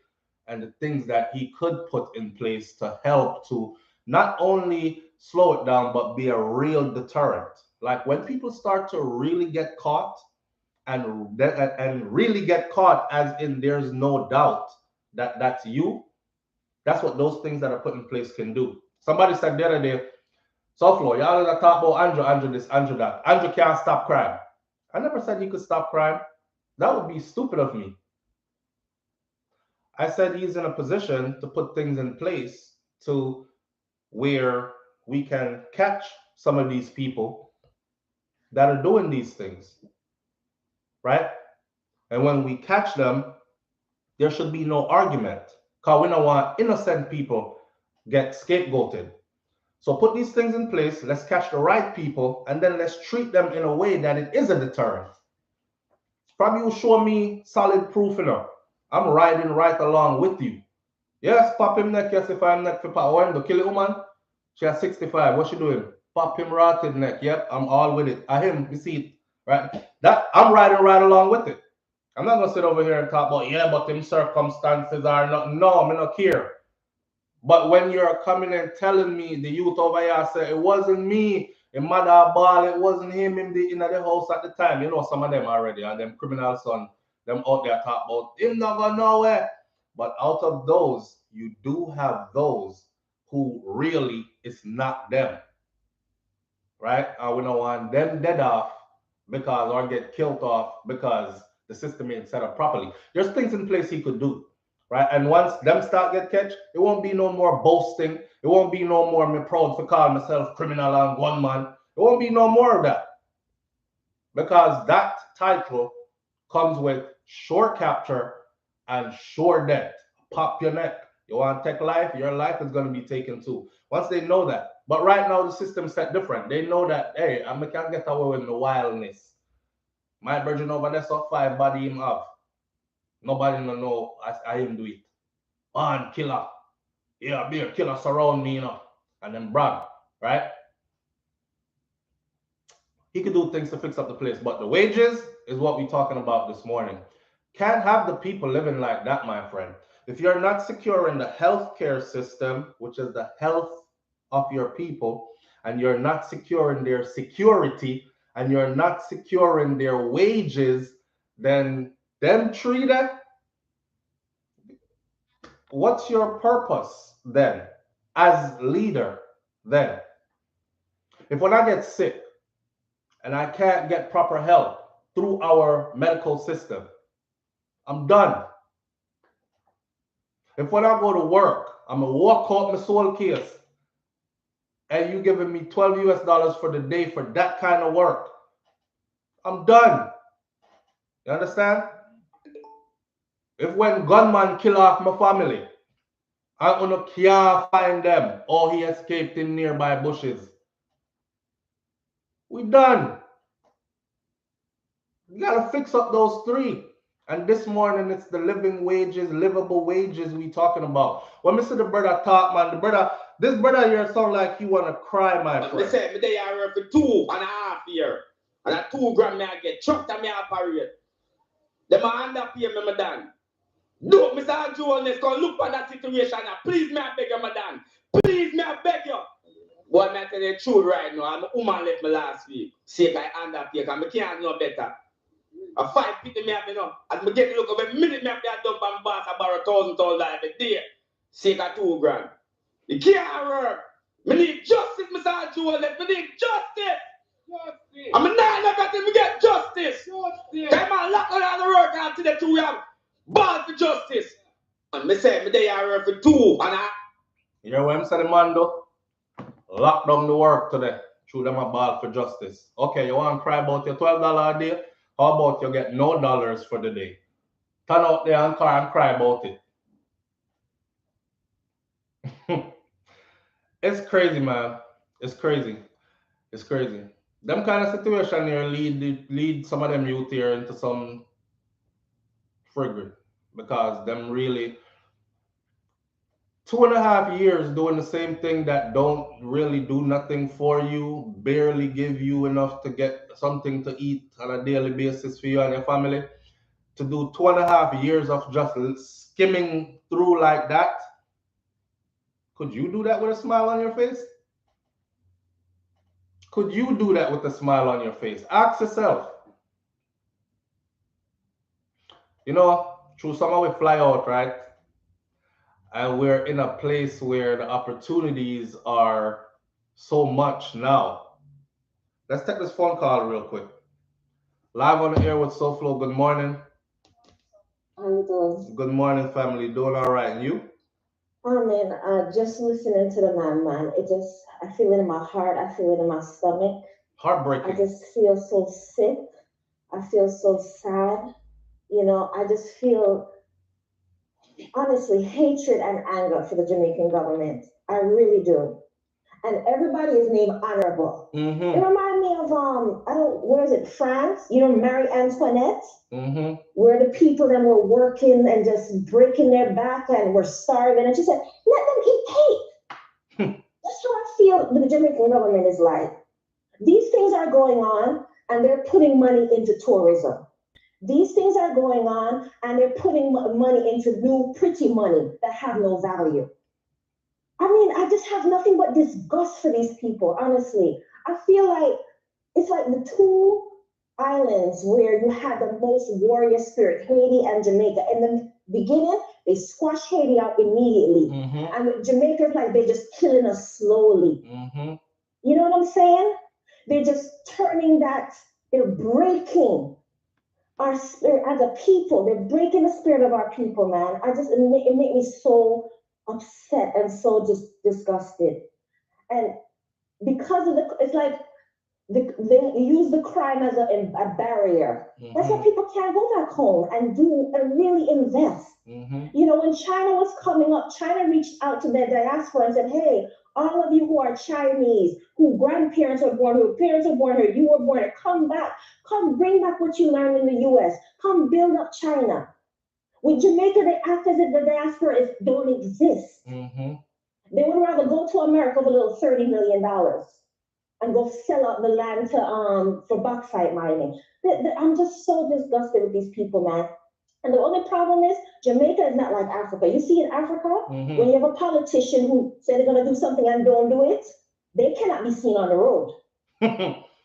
and the things that he could put in place to help to not only slow it down, but be a real deterrent. Like when people start to really get caught, and really get caught, as in there's no doubt that that's you. That's what those things that are put in place can do. Somebody said the other day, SouFLo, y'all are talk about Andrew this, Andrew that. Andrew can't stop crime. I never said he could stop crime. That would be stupid of me. I said he's in a position to put things in place to where we can catch some of these people that are doing these things, right? And when we catch them, there should be no argument, because we don't want innocent people get scapegoated. So put these things in place, let's catch the right people, and then let's treat them in a way that it is a deterrent. Probably will show me solid proof, I'm riding right along with you. Yes, pop him neck, yes, if I'm neck for power. When to kill a woman, she has 65. What she doing? Pop him rotted neck. Yep, I'm all with it. I him, you see it, right? That I'm riding right along with it. I'm not gonna sit over here and talk about, yeah, but them circumstances are not. No, I'm not care. But when you're coming and telling me, the youth over here say it wasn't me, a mother ball, it wasn't him in the house at the time. You know some of them already, and them criminal son, them out there talk about him not going nowhere. But out of those, you do have those who really it's not them, right? And we don't want them dead off because or get killed off because the system ain't set up properly. There's things in place he could do. right? And once them start get catch, it won't be no more boasting. It won't be no more me proud to call myself criminal and gunman. It won't be no more of that. Because that title comes with sure capture and sure death. Pop your neck. You want to take life, your life is going to be taken too. Once they know that. But right now, the system's set different. They know that, hey, I can't get away with the wildness. My virgin over there, so 5 body him up. Nobody no know I him do it. On killer. Yeah, be a killer surround me, and then brag, right? He could do things to fix up the place, but the wages is what we're talking about this morning. Can't have the people living like that, my friend. If you're not secure in the healthcare system, which is the health of your people, and you're not secure in their security, and you're not secure in their wages, then them treat it. What's your purpose then as leader then? If when I get sick and I can't get proper help through our medical system, I'm done. If when I go to work, I'm gonna walk out my soul case and you giving me $12 for the day for that kind of work, I'm done. You understand? If when gunman kill off my family, I can't find them or he escaped in nearby bushes, we done. You gotta fix up those three. And this morning it's the living wages, livable wages we talking about. When Mr. the brother talk, man, this brother here sound like he wanna cry, my friend. I say, me there I work for 2.5 years. And that 2 grand me I get chucked and me operate. Them a underpay me, madam. No, Mr. Jones, come look at that situation now. Please, me I beg you, madam. Please, me I beg you. Boy, me I tell you the truth right now. I'm a woman left me last week. See if I underpay, because I can't know better. A 5 people me have enough. As me get to look over a minute me have to dump and boss I borrow $1,000 every day. Sake of 2 grand. It can't work. Me need justice, Mr. Jones. Me need justice. Justice. I'm not letting me get justice. Justice. Come on, lock on the work after the 2 years. Ball for justice. And me say me there I work for 2 and I. You know what I'm saying, man, though? Lock down the work today. Through them a ball for justice. Okay, you want to cry about your $12 a day? How about you get no dollars for the day? Turn out there and cry about it. It's crazy, man. It's crazy. It's crazy. Them kind of situation here lead some of them youth here into some frigate, because them really 2.5 years doing the same thing that don't really do nothing for you, barely give you enough to get something to eat on a daily basis for you and your family. To do 2.5 years of just skimming through like that, could you do that with a smile on your face? Could you do that with a smile on your face? Ask yourself. You know, through summer we fly out, right? And we're in a place where the opportunities are so much now. Let's take this phone call real quick. Live on the air with SouFlo. Good morning. How you doing? Good morning, family. Doing all right. And you? Oh man, just listening to the man. I feel it in my heart. I feel it in my stomach. Heartbreaking. I just feel so sick. I feel so sad. You know, I just feel, honestly, hatred and anger for the Jamaican government. I really do. And everybody is named honorable. Mm-hmm. It reminds me of where is it? France? You know, Marie Antoinette, where the people that were working and just breaking their back and were starving, and she said, "Let them eat cake." That's how I feel the Jamaican government is like. These things are going on, and they're putting money into tourism. These things are going on, and they're putting money into new pretty money that have no value. I mean, I just have nothing but disgust for these people, honestly. I feel like it's like the two islands where you had the most warrior spirit, Haiti and Jamaica. In the beginning, they squashed Haiti out immediately. And Jamaica's like, they're just killing us slowly. You know what I'm saying? They're just turning that, they're breaking our spirit as a people. They're breaking the spirit of our people, man. It make me so upset and so just disgusted. And because of it's like they use the crime as a barrier. That's why people can't go back home and really invest. You know, when China was coming up, China reached out to their diaspora and said, hey, all of you who are Chinese, who grandparents were born, who parents were born here, you were born here, come back. Come bring back what you learned in the US. Come build up China. With Jamaica, they act as if the diaspora don't exist. They would rather go to America with a little $30 million and go sell out the land to for bauxite mining. I'm just so disgusted with these people, man. And the only problem is Jamaica is not like Africa. You see in Africa, when you have a politician who say they're going to do something and don't do it, they cannot be seen on the road.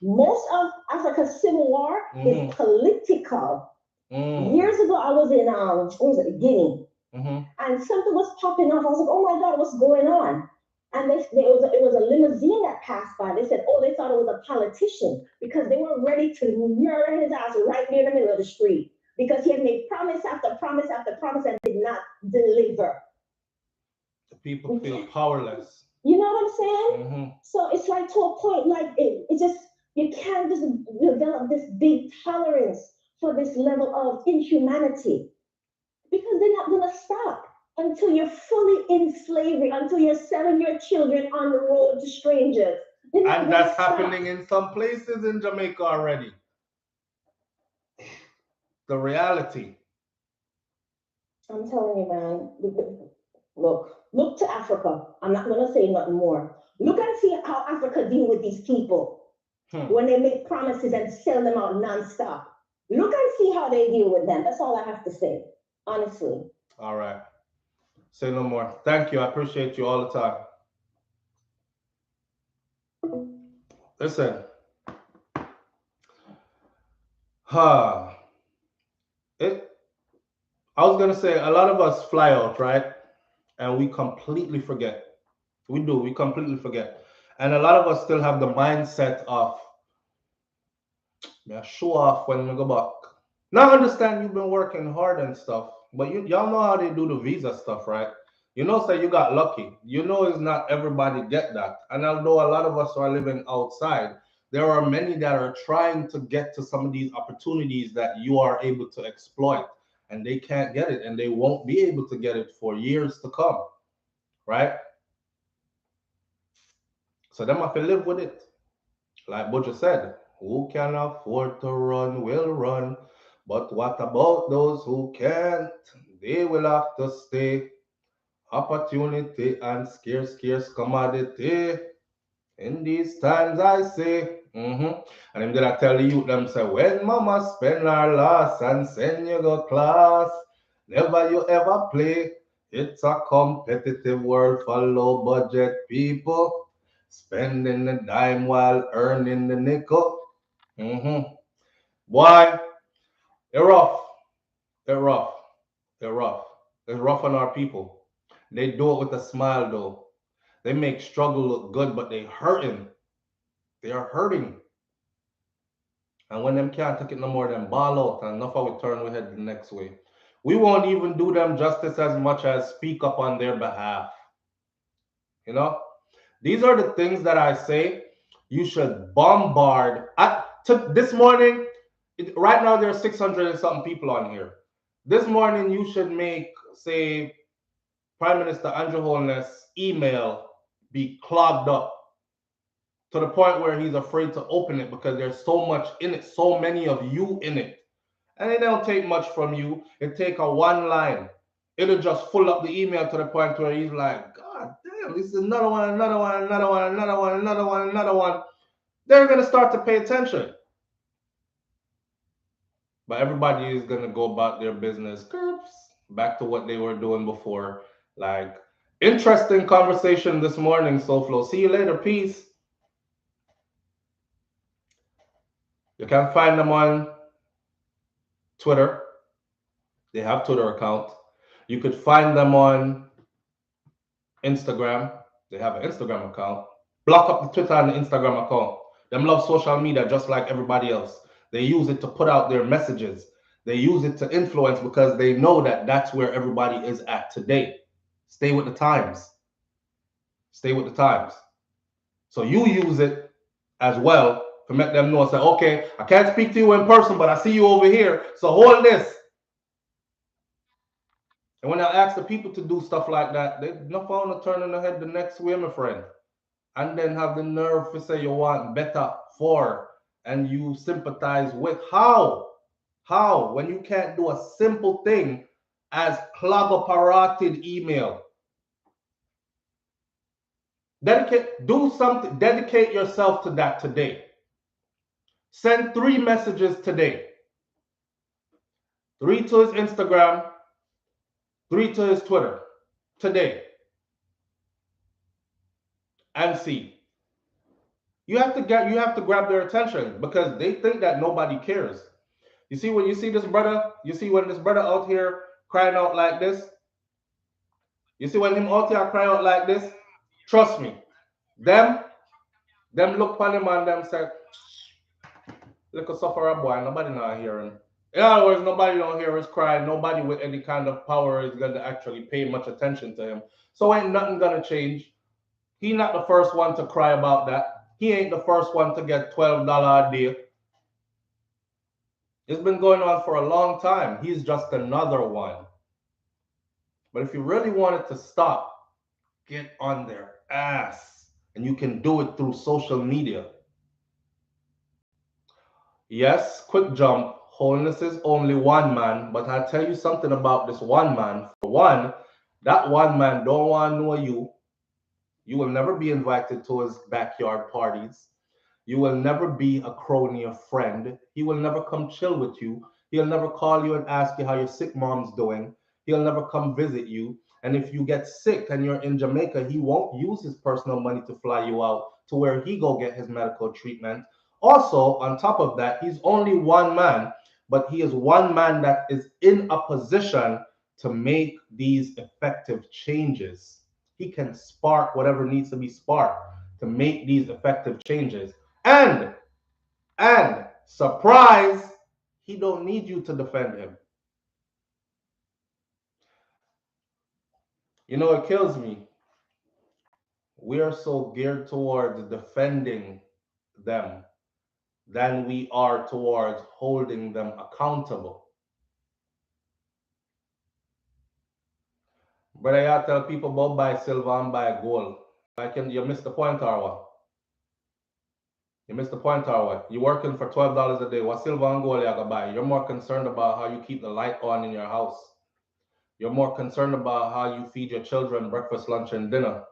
Most of Africa's civil war is political. Years ago, I was in Guinea, and something was popping off. I was like, oh my God, what's going on? And it was a limousine that passed by. They said, oh, they thought it was a politician because they were ready to murder his ass right near the middle of the street because he had made promise after promise after promise and did not deliver. The people feel powerless. You know what I'm saying? So it's like to a point, like it just, you can't just develop this big tolerance for this level of inhumanity because they're not going to stop until you're fully in slavery, until you're selling your children on the road to strangers. And that's happening in some places in Jamaica already. The reality. I'm telling you, man. Look to Africa. I'm not going to say nothing more. Look and see how Africa deal with these people when they make promises and sell them out nonstop. Look and see how they deal with them. That's all I have to say, honestly. All right. Say no more. Thank you. I appreciate you all the time. Listen. I was going to say a lot of us fly out, right? And we completely forget. We do. We completely forget. And a lot of us still have the mindset of show off when we go back. Now I understand you've been working hard and stuff, but y'all know how they do the visa stuff, right? You know, say you got lucky. You know, it's not everybody get that. And although a lot of us are living outside, there are many that are trying to get to some of these opportunities that you are able to exploit, and they can't get it, and they won't be able to get it for years to come, right? So them have to live with it. Like Butcher said, who can afford to run will run. But what about those who can't? They will have to stay. Opportunity and scarce commodity. In these times I say, and I'm gonna tell the youth them say, when mama spend her last and send you go class, never you ever play. It's a competitive world for low budget people. Spending the dime while earning the nickel. Why? They're rough. They're rough. They're rough. They're rough on our people. They do it with a smile though. They make struggle look good, but they hurting. They are hurting. And when them can't take it no more, than ball out and enough of we turn we head the next way. We won't even do them justice as much as speak up on their behalf. You know? These are the things that I say you should bombard. This morning, right now there are 600 and something people on here. This morning you should make, say, Prime Minister Andrew Holness' email be clogged up to the point where he's afraid to open it because there's so much in it, so many of you in it. And it don't take much from you. It take a one line. It'll just full up the email to the point where he's like, God damn, this is another one, another one, another one, another one, another one, another one. They're going to start to pay attention. But everybody is going to go about their business, back to what they were doing before. Like, interesting conversation this morning, SouFlo. See you later. Peace. You can find them on Twitter. They have Twitter account. You could find them on Instagram. They have an Instagram account. Block up the Twitter and the Instagram account. Them love social media just like everybody else. They use it to put out their messages. They use it to influence because they know that that's where everybody is at today. Stay with the times. Stay with the times. So you use it as well to make them know, say, okay, I can't speak to you in person, but I see you over here, so hold this. And when I ask the people to do stuff like that, they not found to turn in their head the next way, my friend. And then have the nerve to say you want better for, and you sympathize with. How? How? When you can't do a simple thing as clogoparated email. Do something, dedicate yourself to that today. Send 3 messages today. 3 to his Instagram, 3 to his Twitter today. And see. You have to grab their attention because they think that nobody cares. You see when you see this brother, when this brother out here crying out like this, you see when him out here crying out like this, trust me, them look upon him and them say, look a sufferer boy, nobody not hearing. In other words, nobody don't hear his cry. Nobody with any kind of power is going to actually pay much attention to him. So ain't nothing going to change. He not the first one to cry about that. He ain't the first one to get $12 a day. It's been going on for a long time. He's just another one. But if you really want it to stop, get on their ass. And you can do it through social media. Yes, quick jump. Holiness is only one man. But I'll tell you something about this one man. For one, that one man don't want to know you. You will never be invited to his backyard parties. You will never be a crony or friend. He will never come chill with you. He'll never call you and ask you how your sick mom's doing. He'll never come visit you. And if you get sick and you're in Jamaica, he won't use his personal money to fly you out to where he go get his medical treatment. Also, on top of that, he's only one man, but he is one man that is in a position to make these effective changes. He can spark whatever needs to be sparked to make these effective changes. And surprise, he don't need you to defend him. You know, it kills me. We are so geared towards defending them than we are towards holding them accountable. But I tell people about buy silver and buy gold. You missed the point or what? You missed the point or what? You're working for $12 a day. What silver and gold you gonna buy? You're more concerned about how you keep the light on in your house. You're more concerned about how you feed your children breakfast, lunch, and dinner.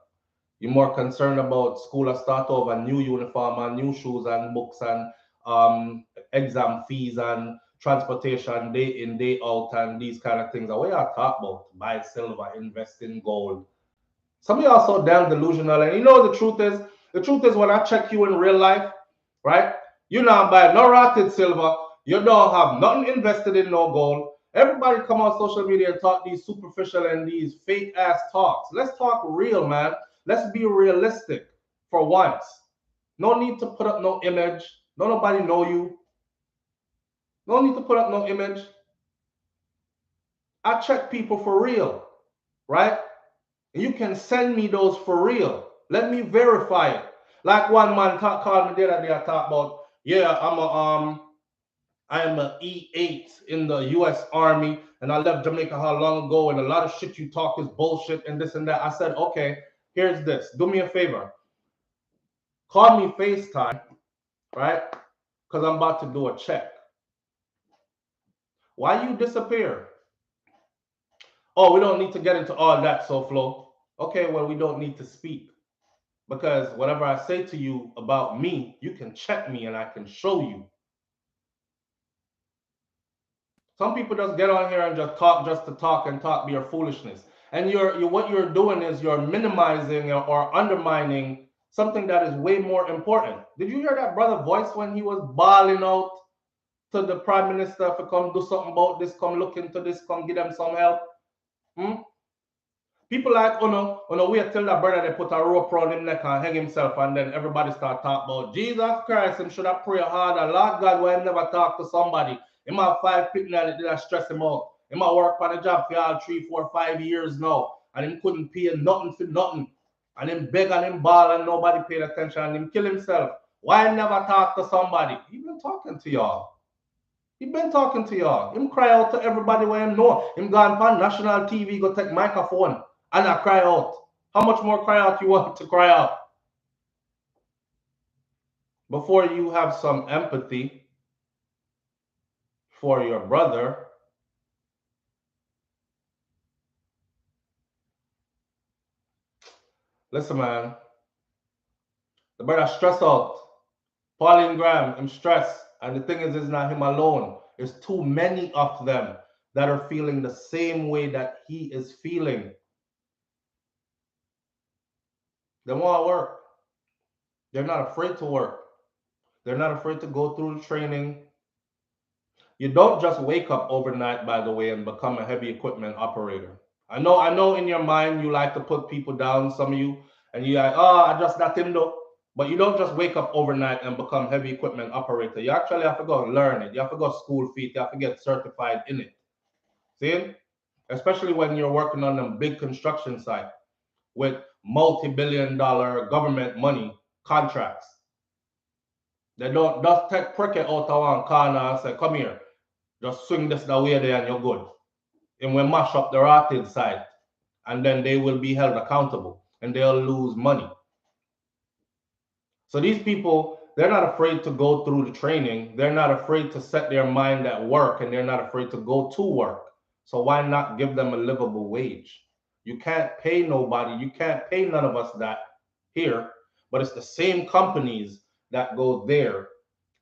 You're more concerned about school a start over, new uniform and new shoes and books and exam fees and transportation day in, day out and these kind of things. What you talk about? Buy silver, invest in gold. Some of you are so damn delusional. And you know the truth is when I check you in real life, right? You not buy no rotted silver. You don't have nothing invested in no gold. Everybody come on social media and talk these superficial and these fake ass talks. Let's talk real, man. Let's be realistic for once. No need to put up no image. Don't nobody know you. No need to put up no image. I check people for real, right? And you can send me those for real. Let me verify it. Like one man called me the other day. I talk about, yeah, I am an E8 in the U.S. Army, and I left Jamaica how long ago, and a lot of shit you talk is bullshit and this and that. I said, okay, here's this. Do me a favor. Call me FaceTime, right? Because I'm about to do a check. Why you disappear? Oh, we don't need to get into all that, SouFlo. Okay, well, we don't need to speak. Because whatever I say to you about me, you can check me and I can show you. Some people just get on here and just talk just to talk and talk your foolishness. And what you're doing is you're minimizing or undermining something that is way more important. Did you hear that brother voice when he was bawling out to the prime minister to come do something about this, come look into this, come give them some help? People like, wait till that brother they put a rope around him neck and hang himself, and then everybody start talking about Jesus Christ, him should have prayed harder. Lord God, why never talk to somebody? Him have 5 picking and it did stress him out. Him a work on a job for all 3, 4, 5 years now. And him couldn't pay nothing for nothing. And him beg and him ball and nobody paid attention and him kill himself. Why never talk to somebody? He been talking to y'all. He been talking to y'all. Him cry out to everybody where him know. Him gone on national TV, go take microphone and I cry out. How much more cry out you want to cry out? Before you have some empathy for your brother, listen, man. The brother stressed out. Pauline Graham, him stressed. And the thing is, it's not him alone. There's too many of them that are feeling the same way that he is feeling. They want to work. They're not afraid to work. They're not afraid to go through the training. You don't just wake up overnight, by the way, and become a heavy equipment operator. I know in your mind you like to put people down, some of you, and you're like, oh, I just got him though. But you don't just wake up overnight and become heavy equipment operator. You actually have to go and learn it. You have to go school feet. You have to get certified in it. See? Especially when you're working on a big construction site with multi-billion-dollar government money contracts. They don't just take prick it out of one corner and say, come here, just swing this the way there and you're good. And we mash up the rotted side. And then they will be held accountable and they'll lose money. So these people, they're not afraid to go through the training. They're not afraid to set their mind at work and they're not afraid to go to work. So why not give them a livable wage? You can't pay nobody. You can't pay none of us that here, but it's the same companies that go there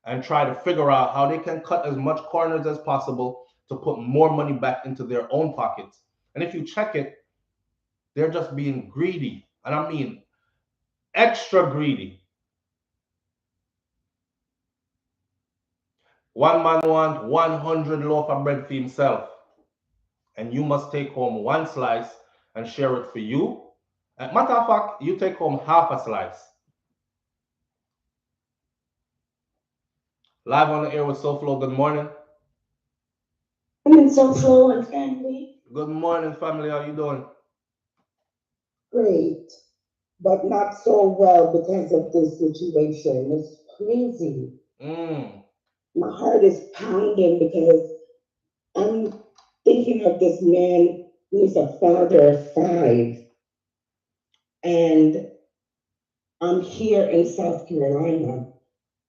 and try to figure out how they can cut as much corners as possible to put more money back into their own pockets. And if you check it, they're just being greedy. And I mean extra greedy. One man wants 100 loaf of bread for himself. And you must take home 1 slice and share it for you. Matter of fact, you take home half a slice. Live on the air with SouFLo. Good morning. I'm in SouFLo and family. Good morning, family. How you doing? Great, but not so well because of this situation. It's crazy. My heart is pounding because I'm thinking of this man who's a father of 5. And I'm here in South Carolina,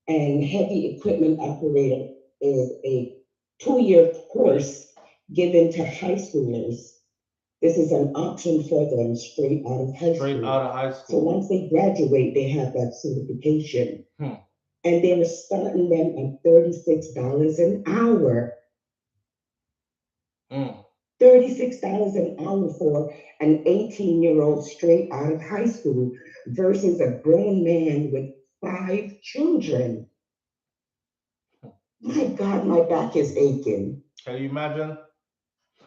and heavy equipment operator is a 2-year course given to high schoolers. This is an option for them straight out of high school. Straight out of high school. So once they graduate, they have that certification. And they were starting them at $36 an hour. $36 an hour for an 18-year-old straight out of high school versus a grown man with 5 children. My God, my back is aching. Can you imagine?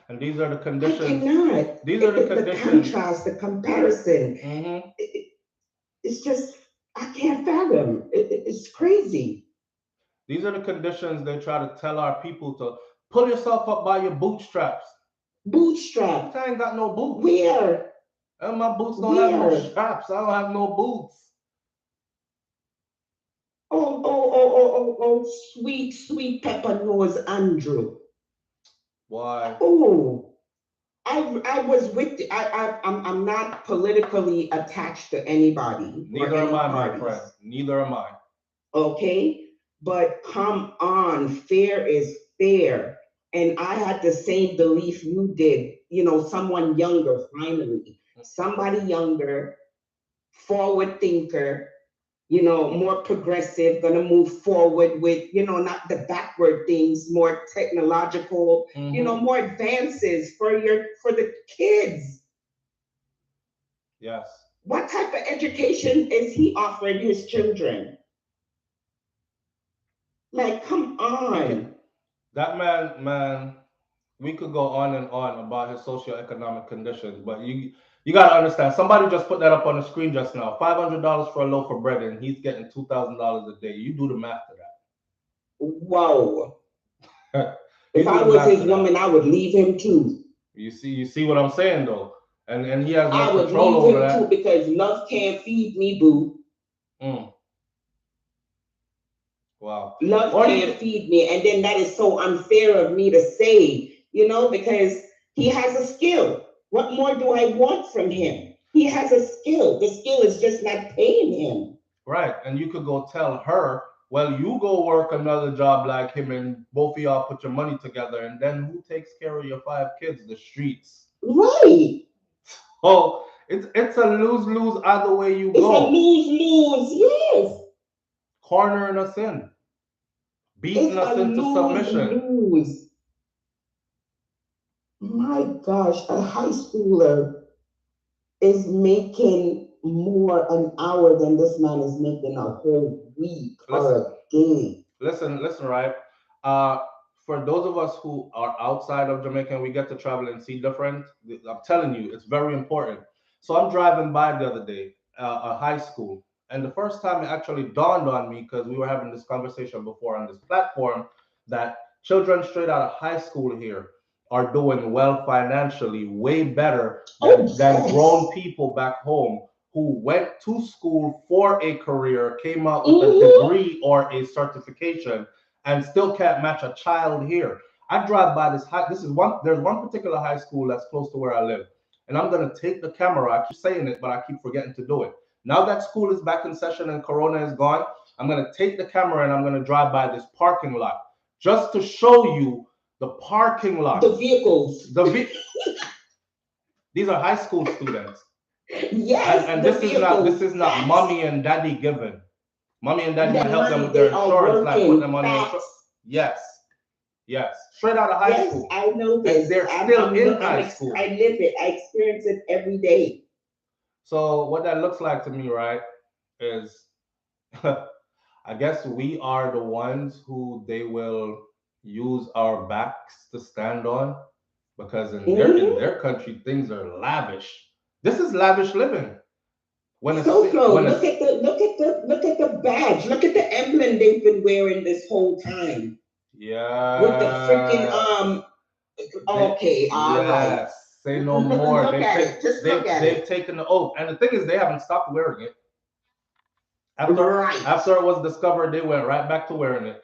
And these are the conditions. I cannot. These are the conditions. The contrast, the comparison. It's just, I can't fathom. It's crazy. These are the conditions they try to tell our people to pull yourself up by your bootstraps. Bootstraps? I ain't got no boots. Where? And my boots don't have no straps. I don't have no boots. Oh, sweet pepper nose Andrew. Why? Oh, I was with I'm not politically attached to anybody. Neither am I, my friend. Neither am I. Okay, but come on, fair is fair. And I had the same belief you did. You know, someone younger, finally. Somebody younger, forward thinker, you know, more progressive, gonna move forward with, you know, not the backward things, more technological, you know, more advances for the kids. Yes. What type of education is he offering his children? Like, come on. That man, we could go on and on about his socioeconomic conditions, but you got to understand, somebody just put that up on the screen just now. $500 for a loaf of bread, and he's getting $2,000 a day. You do the math to that. Whoa. If I was his woman, I would leave him too. You see what I'm saying though, and he has no I would control leave over him that. too because love can't feed me, boo. Wow. Love can't feed me, and then that is so unfair of me to say, you know, because he has a skill. What more do I want from him? He has a skill. The skill is just not paying him. Right, and you could go tell her, well, you go work another job like him, and both of y'all put your money together, and then who takes care of your 5 kids? The streets. Right. Oh, it's a lose-lose either way you go. It's a lose-lose, yes. Cornering us in. Beating us into submission. Lose. My gosh, a high schooler is making more an hour than this man is making a whole week or a day. Listen, right? For those of us who are outside of Jamaica and we get to travel and see different, I'm telling you, it's very important. So I'm driving by the other day, a high school, and the first time it actually dawned on me, because we were having this conversation before on this platform, that children straight out of high school here are doing well financially, way better than grown people back home who went to school for a career, came out with a degree or a certification, and still can't match a child here. I drive by this there's one particular high school that's close to where I live. And I'm gonna take the camera. I keep saying it, but I keep forgetting to do it. Now that school is back in session and Corona is gone, I'm gonna take the camera and I'm gonna drive by this parking lot just to show you the parking lot. The vehicles. These are high school students. Yes. And this is not mommy and daddy given. Mommy and daddy might help them with their insurance, like put them on the insurance. Yes. Straight out of high school. I know this. And they're still in high school. I live it. I experience it every day. So what that looks like to me, right, is I guess we are the ones who they will use our backs to stand on, because in their country things are lavish. This is lavish living. Look at the badge. Look at the emblem they've been wearing this whole time. Yeah. With the freaking okay, all right. Say no more. Look at it. They've taken the oath, and the thing is, they haven't stopped wearing it. After it was discovered, they went right back to wearing it.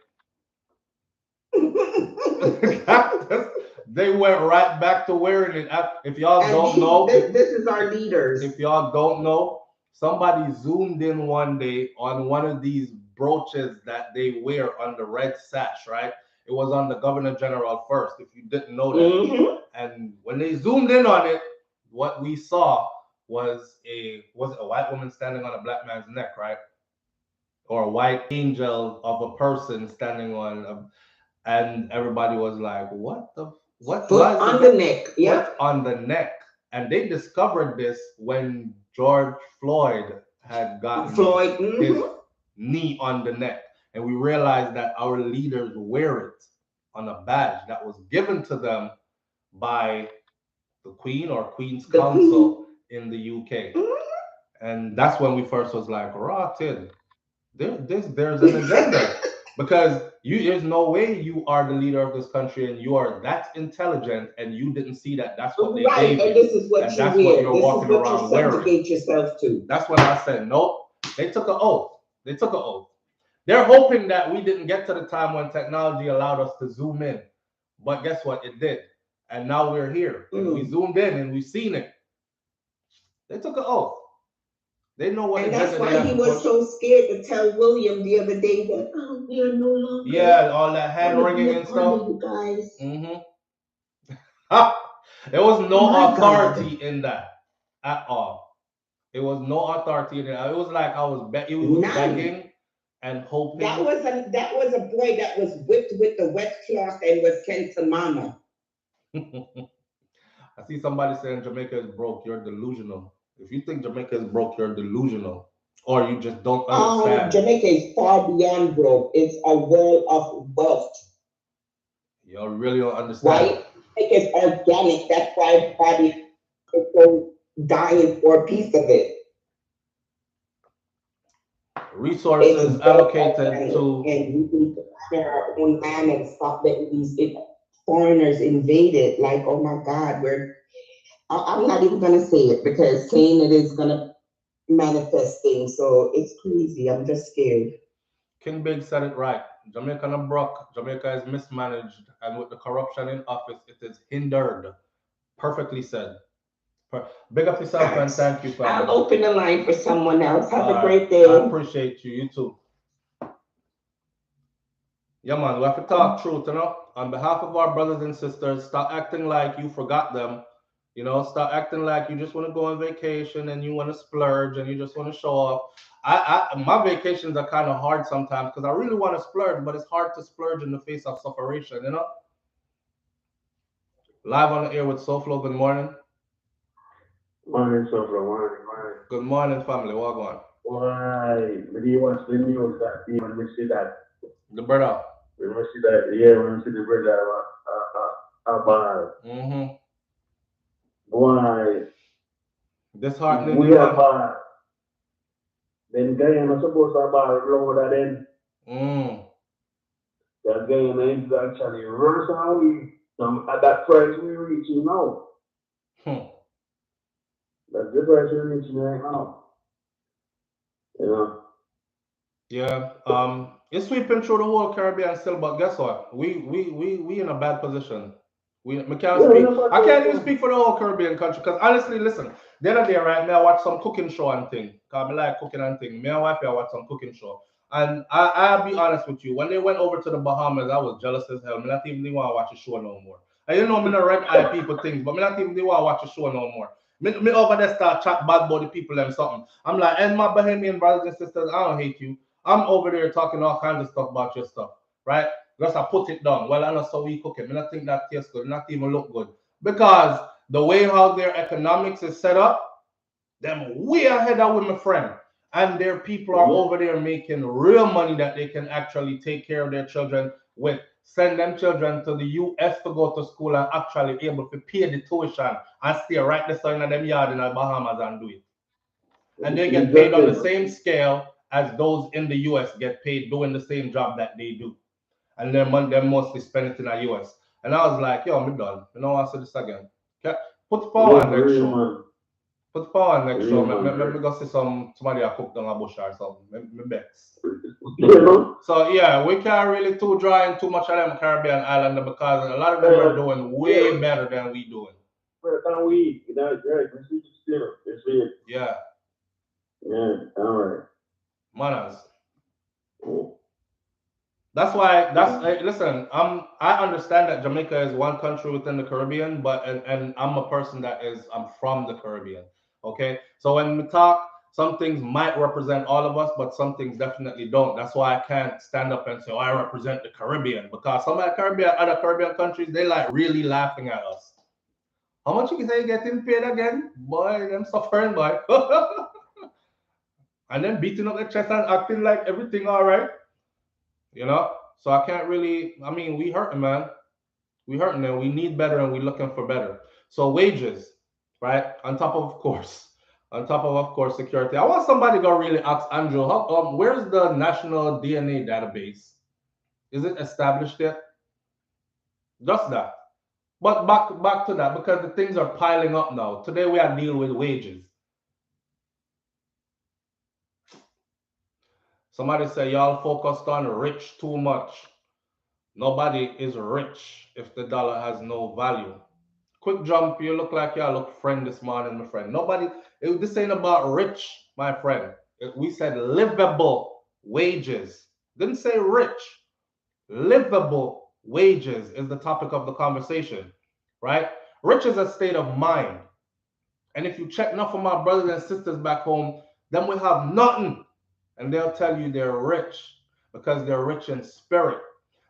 They went right back to wearing it. If y'all don't know, this is our leaders. If y'all don't know, somebody zoomed in one day on one of these brooches that they wear on the red sash, right? It was on the Governor General first, if you didn't know that. And when they zoomed in on it, what we saw was a white woman standing on a black man's neck, right? Or a white angel of a person standing on and everybody was like, what on the neck? Yeah, on the neck. And they discovered this when George Floyd had gotten his knee on the neck, and we realized that our leaders wear it on a badge that was given to them by the Queen or Queen's Council in the UK. And that's when we first was like, rotted. There's an agenda. Because there's no way you are the leader of this country and you are that intelligent and you didn't see that that's what they gave you. And this is what you wear. What you're walking around wearing. Yourself to. That's when I said, nope. They took an oath. They're hoping that we didn't get to the time when technology allowed us to zoom in. But guess what? It did. And now we're here. And we zoomed in and we've seen it. They took an oath. They know what. And that's why he was so scared to tell William the other day that, we are no longer. Yeah, all that hand wringing and stuff. You guys. There was no authority in that at all. It was no authority in it. It was like I was begging and hoping. That was a boy that was whipped with the wet cloth and was sent to mama. I see somebody saying Jamaica is broke. You're delusional. If you think Jamaica is broke, you're delusional. Or you just don't understand. Jamaica is far beyond broke. It's a world of wealth. You really don't understand. Right? It's organic. That's why everybody is so dying for a piece of it. resources allocated to. And we need to clear our own land and stop letting these foreigners invade it. Like, oh my God, I'm not even gonna say it because saying it is gonna manifest things. So it's crazy. I'm just scared. King Big said it right. Jamaica not broke. Jamaica is mismanaged, and with the corruption in office, it is hindered. Perfectly said. Big up yourself and thank you, family. I'll open the line for someone else. Have a great day. I appreciate you. You too. Yeah, man, we have to talk truth, you know. On behalf of our brothers and sisters, stop acting like you forgot them. You know, stop acting like you just want to go on vacation and you want to splurge and you just want to show off. My vacations are kind of hard sometimes because I really want to splurge, but it's hard to splurge in the face of separation, you know. Live on the air with SouFlo. Good morning. Morning, SouFlo. Morning. Good morning, family. Welcome on. Why? Did you watch the news that when we see that? The brother. When we see that, yeah, when we see the brother bar. Mm-hmm. Why? Disheartening. We are bar. Then Guyana supposed to bar lower than. That Guyana is actually worse than we. At that price we reaching now. That's the price we're reaching right now. You know. Yeah. It's sweeping through the whole Caribbean still, but guess what? We in a bad position. I can't even speak for the whole Caribbean country because honestly, listen, the other day, right now, I watch some cooking show and thing. Cause I like cooking and thing. Me and wife, I watch some cooking show. And I'll be honest with you, when they went over to the Bahamas, I was jealous as hell. Me not even want to watch a show no more. And you know, me not red eye people things, but me not even want to watch a show no more. Me over there start chat bad about the people and something. I'm like, and my Bahamian brothers and sisters, I don't hate you. I'm over there talking all kinds of stuff about your stuff, right? Just I put it down. Well, I know so we cooking. I don't think that tastes good. Not even look good. Because the way how their economics is set up, them way ahead of with my friend. And their people are over there making real money that they can actually take care of their children with. Send them children to the US to go to school and actually able to pay the tuition and stay right there in them yard in the Bahamas and do it. And they get paid on the same scale as those in the US get paid doing the same job that they do. And their money, they're mostly spending it in the US. And I was like, yo, I'm done. You know, I said this again. Okay? Put the power on next show. Put the power on next show. Maybe go see somebody I cook down a bush or something. Me bex. So yeah, we can't really too dry in too much of them Caribbean islanders because a lot of them are doing way better than we doing. Yeah. Yeah, all right. Manners. That's why. Listen. I understand that Jamaica is one country within the Caribbean, but and I'm a person I'm from the Caribbean. Okay, so when we talk, some things might represent all of us, but some things definitely don't. That's why I can't stand up and say, "Oh, I represent the Caribbean," because some of the other Caribbean countries, they like really laughing at us. How much you say getting paid again? Boy, them suffering, boy. And then beating up their chest and acting like everything all right. You know? So I can't really, I mean, we hurting, man. We hurting and we need better and we looking for better. So wages, right? On top of course, security. I want somebody to go really ask Andrew, where's the national DNA database? Is it established yet? Just that. But back to that, because the things are piling up now. Today we are dealing with wages. Somebody say y'all focused on rich too much. Nobody is rich if the dollar has no value. Quick jump, you look like y'all look friend this morning, my friend. This ain't about rich, my friend. We said livable wages. Didn't say rich. Livable wages is the topic of the conversation, right? Rich is a state of mind. And if you check enough of my brothers and sisters back home, then we have nothing. And they'll tell you they're rich because they're rich in spirit,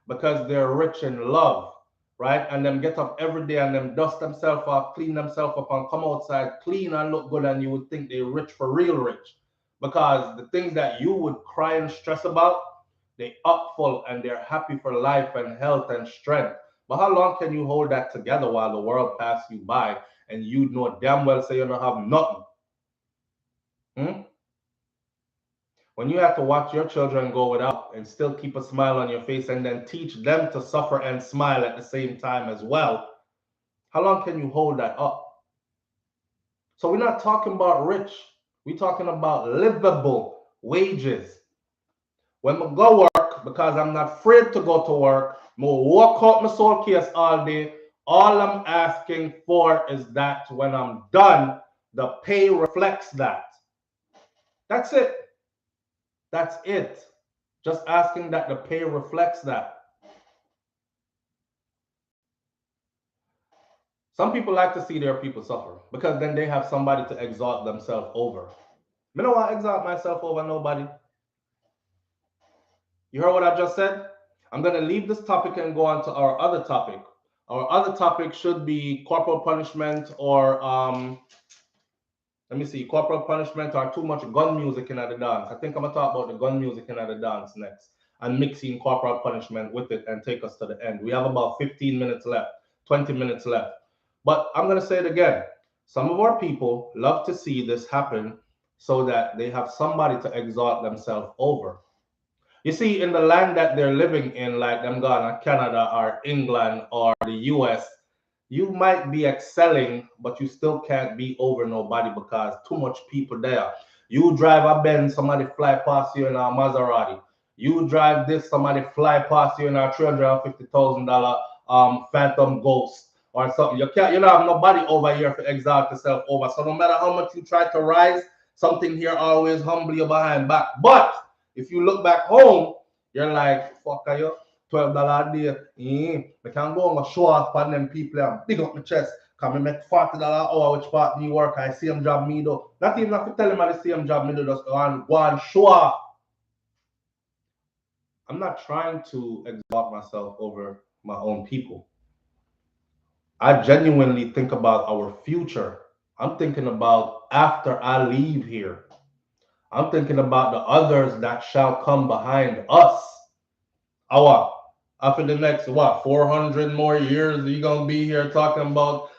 because they're rich in love, right? And them get up every day and them dust themselves off, clean themselves up and come outside clean and look good, and you would think they're rich for real rich. Because the things that you would cry and stress about, they up full and they're happy for life and health and strength. But how long can you hold that together while the world passes you by and you know damn well say you don't have nothing? when you have to watch your children go without and still keep a smile on your face and then teach them to suffer and smile at the same time as well, how long can you hold that up? So we're not talking about rich. We're talking about livable wages. When I go work, because I'm not afraid to go to work, I walk out my soul case all day. All I'm asking for is that when I'm done, the pay reflects that. That's it. That's it. Just asking that the pay reflects that. Some people like to see their people suffer because then they have somebody to exalt themselves over. I don't want to exalt myself over nobody. You heard what I just said? I'm going to leave this topic and go on to our other topic. Our other topic should be corporal punishment or, let me see, corporal punishment or too much gun music in the dance. I think I'm going to talk about the gun music in the dance next and mixing corporal punishment with it and take us to the end. We have about 15 minutes left, 20 minutes left. But I'm going to say it again. Some of our people love to see this happen so that they have somebody to exalt themselves over. You see, in the land that they're living in, like them Ghana, Canada, or England, or the US, you might be excelling, but you still can't be over nobody because too much people there. You drive a Benz, somebody fly past you in a Maserati. You drive this, somebody fly past you in a $350,000 Phantom Ghost or something. You don't have nobody over here to exalt yourself over. So no matter how much you try to rise, something here always humble you behind back. But if you look back home, you're like, fuck you, $12 a day. I can go and show off on them people and big up my chest. Can I make $40 an hour, which part me work, I see them job me do. Not even have to tell them I see them job me do, just go and show off. I'm not trying to exalt myself over my own people. I genuinely think about our future. I'm thinking about after I leave here. I'm thinking about the others that shall come behind us. After the next, 400 more years, you're going to be here talking about,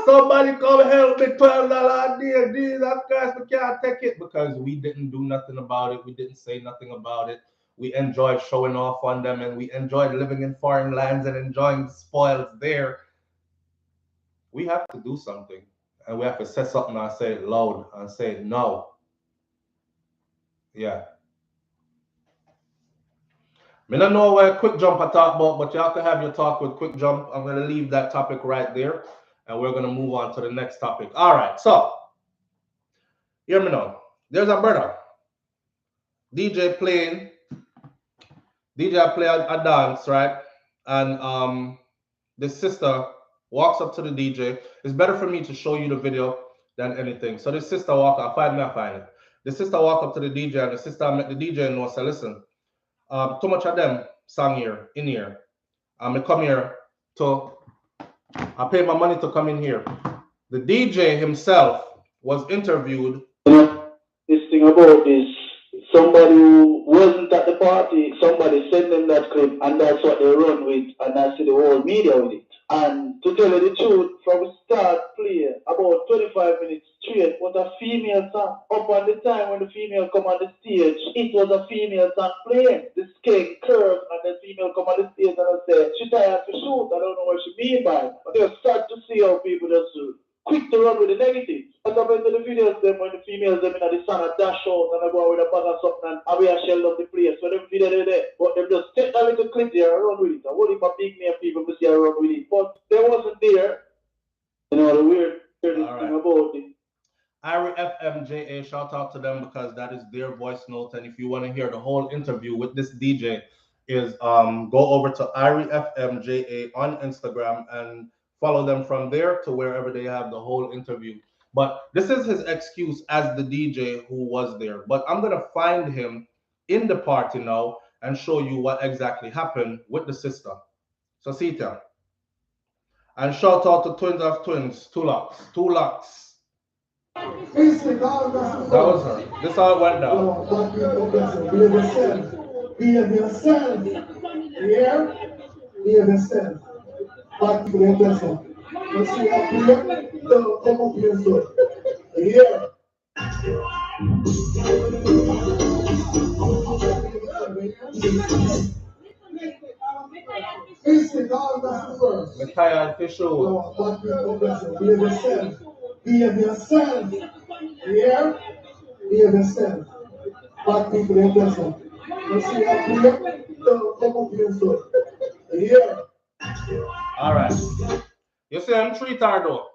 somebody come help me, $12 a day, Jesus Christ, we can't take it. Because we didn't do nothing about it. We didn't say nothing about it. We enjoyed showing off on them, and we enjoyed living in foreign lands and enjoying the spoils there. We have to do something. And we have to say something and say it loud and say no. Yeah. I don't know where Quick Jump I talk about, but y'all can have your talk with Quick Jump. I'm going to leave that topic right there, and we're going to move on to the next topic. All right, so hear me now. There's a brother, DJ play a dance, right? And the sister walks up to the DJ. It's better for me to show you the video than anything. So the sister walk up, I find it. The sister walk up to the DJ, and the sister met the DJ and say, listen, too much of them sang here, in here. I come here I pay my money to come in here. The DJ himself was interviewed. This thing about this, somebody who wasn't at the party, somebody sent them that clip, and that's what they run with, and that's the whole media with it. And to tell you the truth, from start play, about 25 minutes straight was a female song. Up on the time when the female come on the stage, it was a female song playing. The skate curved and the female come on the stage and I said, she tired to shoot, I don't know what she mean by it. But they start to see how people just quick to run with the negative. But compared to the videos them when the females them in the sun and dash out and I go with a bag of something and we are shelled up the place. So them video there, but them just take that little clip there and run with it. I won't even big name people to see I run with it. But they wasn't there. You know the weird thing about it. Irie FMJA, shout out to them because that is their voice note. And if you want to hear the whole interview with this DJ, is go over to Irie FMJA on Instagram and follow them from there to wherever they have the whole interview. But this is his excuse as the DJ who was there. But I'm going to find him in the party now and show you what exactly happened with the sister. So see it. And shout out to Twins of Twins, two locks. That was her. This how it went down. Behave yourself. Yeah? Behave yourself. But behave yourself. You see a player, don't come up here so. Yeah. Listen, all that's the worst. I'm tired for sure. No, but people listen. Be yourself. Be yourself. Yeah? Be yourself. Black people in blessing. You see how clear? So, come up here, so. Yeah. All right. You see, I'm treat her though.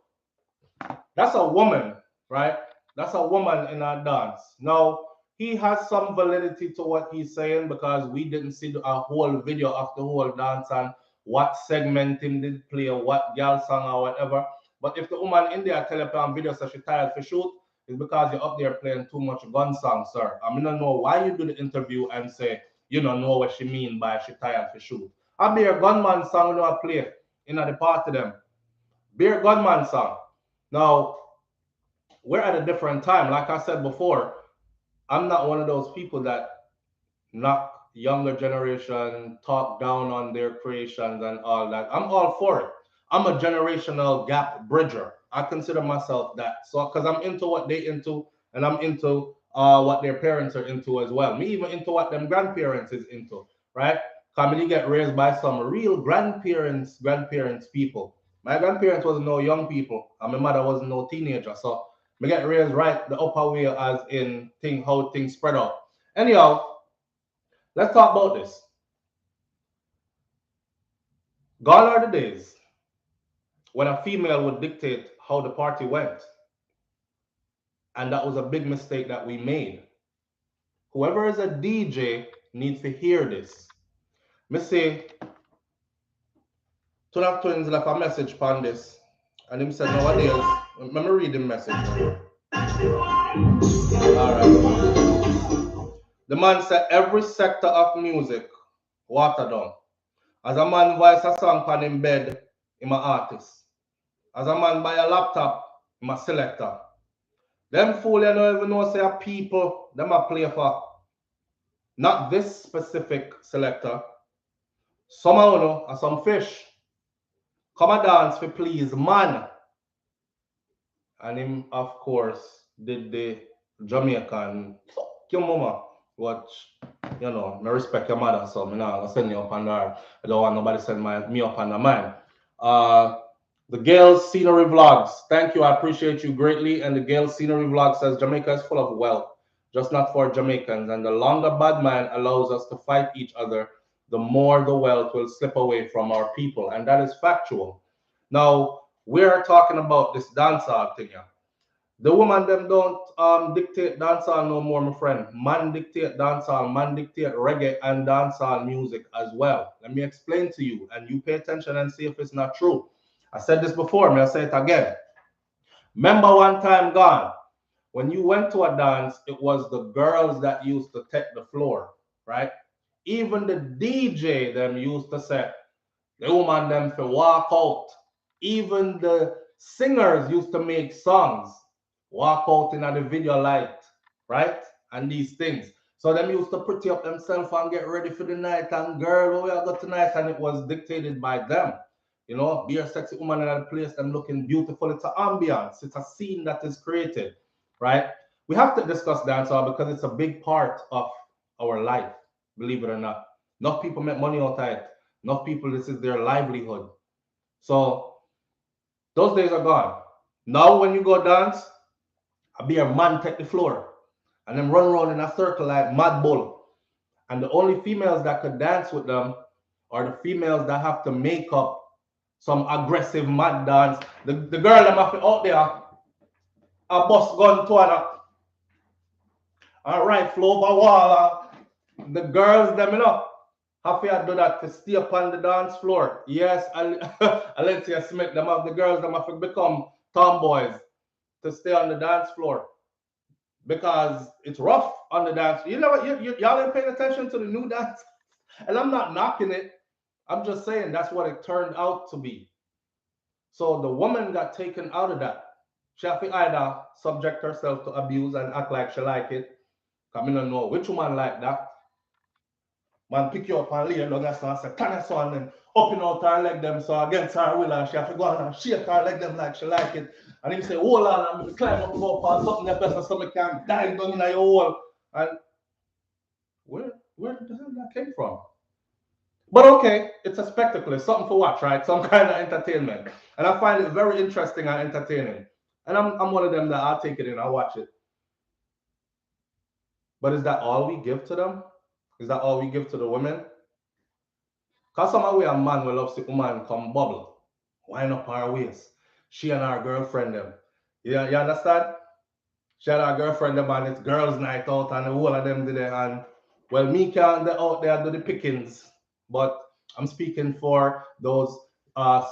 That's a woman, right? That's a woman in a dance. Now, he has some validity to what he's saying because we didn't see a whole video of the whole dance and what segment him did play or what girl song or whatever. But if the woman in there tell you on video says she tired for shoot, it's because you're up there playing too much gun song, sir. I mean, I don't know why you do the interview and say you don't know what she mean by she tired for shoot. I be a gunman song you know I play in the party them. Be a gunman song. Now, we're at a different time. Like I said before, I'm not one of those people that knock younger generation, talk down on their creations and all that. I'm all for it. I'm a generational gap bridger. I consider myself that. So, because I'm into what they into, and I'm into what their parents are into as well. Me even into what them grandparents is into, right? Because me get raised by some real grandparents people. My grandparents wasn't no young people, and my mother wasn't no teenager. So me get raised right the upper way as in how things spread out. Anyhow, let's talk about this. Gone are the days when a female would dictate how the party went. And that was a big mistake that we made. Whoever is a DJ needs to hear this. Me say, Tunak Twins left a message on this. And him said, nowadays, let me read the message. All right. The man said, every sector of music, water down. As a man voice a song on him bed, I'm an artist. As a man buy a laptop, I'm a selector. Them fool you don't even know say a people, them a play for. Not this specific selector. Some of you are some fish. Come a dance for please, man. And him, of course, did the Jamaican fuck your mama. Watch, you know, I respect your mother, so I'm not gonna send you up on her. I don't want nobody send me up on the man. The Gales Scenery Vlogs, thank you, I appreciate you greatly. And the Gales Scenery Vlog says Jamaica is full of wealth, just not for Jamaicans. And the longer bad man allows us to fight each other, the more the wealth will slip away from our people. And that is factual. Now, we're talking about this dancehall thing here. The woman them don't dictate dancehall no more, my friend. Man dictate dancehall, man dictate reggae and dancehall music as well. Let me explain to you, and you pay attention and see if it's not true. I said this before, may I say it again. Remember one time gone, when you went to a dance, it was the girls that used to take the floor, right? Even the DJ them used to say, the woman them to walk out. Even the singers used to make songs, walk out in the video light, right? And these things. So them used to pretty up themselves and get ready for the night. And girl, where we go tonight? And it was dictated by them. You know, be a sexy woman in a place, them looking beautiful. It's an ambiance. It's a scene that is created, right? We have to discuss dancehall because it's a big part of our life, believe it or not. Enough people make money out of it. Enough people, this is their livelihood. So those days are gone. Now when you go dance, I be a man take the floor and then run around in a circle like mad bull. And the only females that could dance with them are the females that have to make up some aggressive mad dance. The girl that have to out there, a bust gun to her. All right, flow over wall. The girls them, you know, have to do that to stay upon the dance floor. Yes, Alexia Smith, them have the girls them have to become tomboys to stay on the dance floor because it's rough on the dance. You know what? Y'all ain't paying attention to the new dance, and I'm not knocking it. I'm just saying that's what it turned out to be. So the woman got taken out of that. She have to either subject herself to abuse and act like she like it. Cause I don't know which woman like that. Man pick you up and lay down and say, turn us on and up and out her leg them so against her will and she have to go on and shake her leg them like she like it. And him say, hold on, and climb up and go up on something that person so I can dive down in your hole. And well, Where the hell that came from? But okay, it's a spectacle. It's something to watch, right? Some kind of entertainment. And I find it very interesting and entertaining. And I'm one of them that I'll take it in, I'll watch it. But is that all we give to them? Is that all we give to the women? Because some way a man will love to see woman come bubble, wind up her waist. She and her girlfriend them. Yeah, you understand? She and her girlfriend them and it's girls' night out and the whole of them did it. And well, me can't out there do the pickings, but I'm speaking for those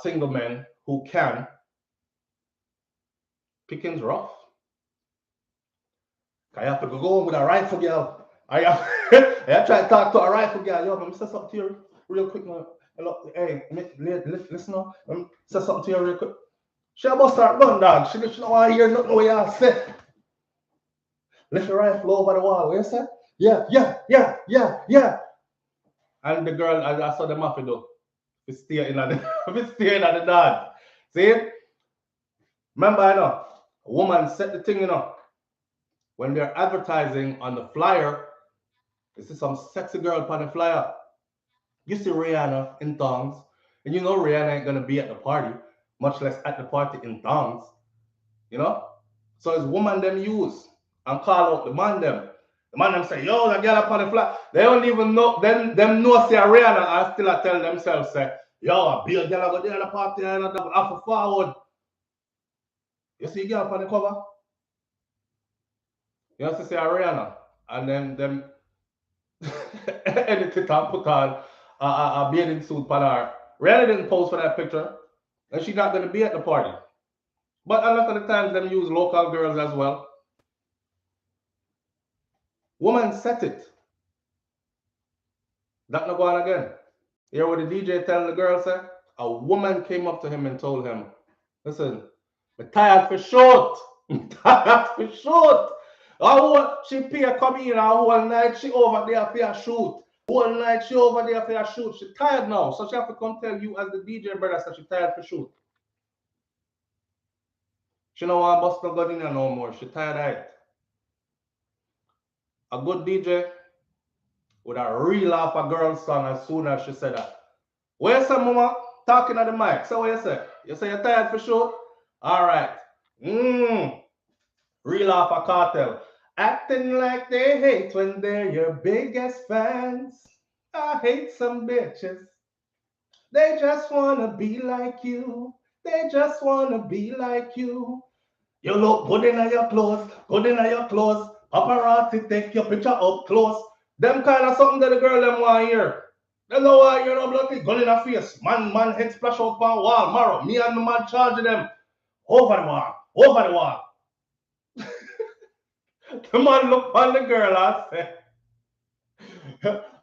single men who can. Pickings rough. I have to go home with a rifle girl. I have try to talk to a rifle girl. Yo, let me say something to you real quick now. Hello, hey, listen now. Let me say something to you real quick. She about start gun dog. She don't want to hear nothing what y'all say. Lift your rifle over the wall. What you say? Yeah. And the girl, I saw them off though. It's staring at the dog. See? Remember, I know, a woman set the thing, when they're advertising on the flyer, you see some sexy girl on the flyer. You see Rihanna in thongs, and you know Rihanna ain't gonna be at the party, much less at the party in thongs, So it's woman them use and call out the man them. The man them say, yo, the girl up on the flyer. They don't even know, them know say Rihanna and still I tell themselves, say, yo, a big girl go there at the party and off forward. You see girl on the cover? You have to say Rihanna, and then them edit it and put on a bathing suit on her. Rihanna didn't post for that picture, and she's not going to be at the party. But a lot of the times, them use local girls as well. Woman set it. That not going again. Hear what the DJ tell the girl say? A woman came up to him and told him, listen, I'm tired for short. I'm tired for short. She pay come in a whole night, she over there for a shoot. Whole night she over there for a shoot. She tired now, so she have to come tell you as the DJ brother that she tired for shoot. She don't want to bust no gun in her no more. She tired of it. A good DJ would have reel off a girl's song as soon as she said that. Where you say, mama? Talking at the mic. So what you say? You say you're tired for shoot? All right. Reel off a cartel. Acting like they hate when they're your biggest fans. I hate some bitches. They just wanna be like you. They just wanna be like you. You look good in your clothes, Paparazzi take your picture up close. Them kind of something that the girl them want hear. They don't want to hear no bloody gun in her face. Man head splash up on wall. Marrow. Me and the man charging them. Over the wall. The man look on the girl and say,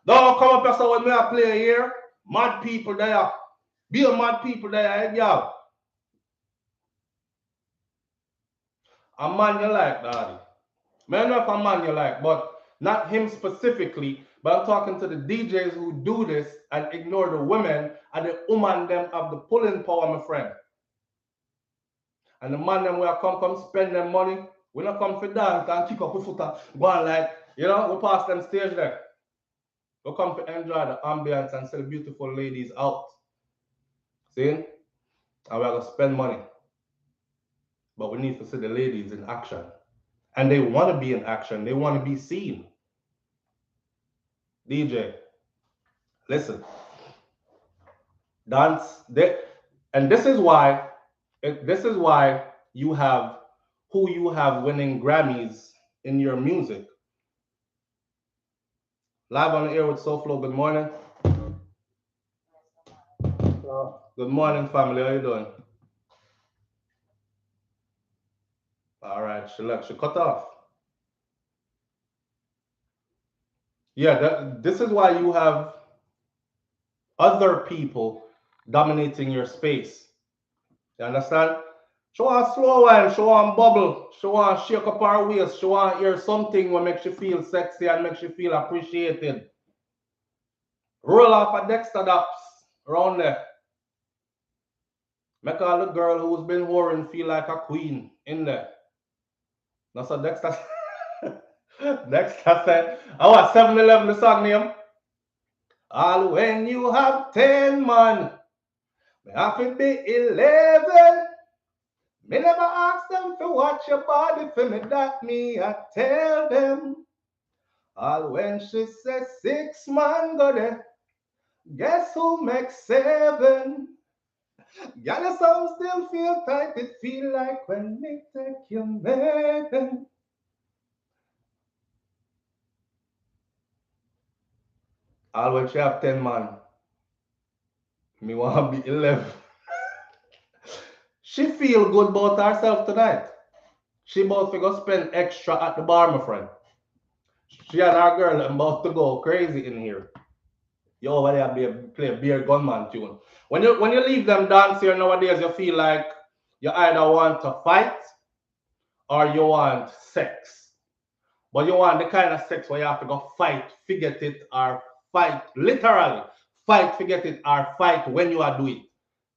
don't come up here so when me I play here. Mad people there. Be a mad people there, y'all. A man you like, daddy. I don't know if a man you like, but not him specifically. But I'm talking to the DJs who do this and ignore the women, and the woman them have the pulling power, my friend. And the man them will come spend them money. We not come for dance and kick up with foot and go on like, we pass them stage there. We come to enjoy the ambience and sell beautiful ladies out. See? And we're going to spend money. But we need to see the ladies in action. And they want to be in action. They want to be seen. DJ, listen. Dance. And this is why you have who you have winning Grammys in your music. Live on the air with SouFLo. Good morning. Good morning, family. How you doing? All right, she cut off. Yeah, this is why you have other people dominating your space. You understand? She want slow wine, she want bubble, she want shake up her waist, she want hear something that makes you feel sexy and makes you feel appreciated. Roll off a Dexter Daps around there. Make all the girl who's been whoring feel like a queen in there. That's a Dexter. Next, I said, I want 7-Eleven the song name. All when you have 10 man, me have to be 11. Me never ask them to watch your body for me, that me I tell them. All when she says 6 man go there, guess who makes 7? Girl, your song still feel tight, it feel like when me take you maiden. All when she have 10 man, me want to be 11. She feel good about herself tonight. She about to go spend extra at the bar, my friend. She and her girl about to go crazy in here. You over there play a beer gunman tune. When you leave them dance here nowadays, you feel like you either want to fight or you want sex. But you want the kind of sex where you have to go fight, forget it, or fight, literally, fight, forget it, or fight when you are doing it.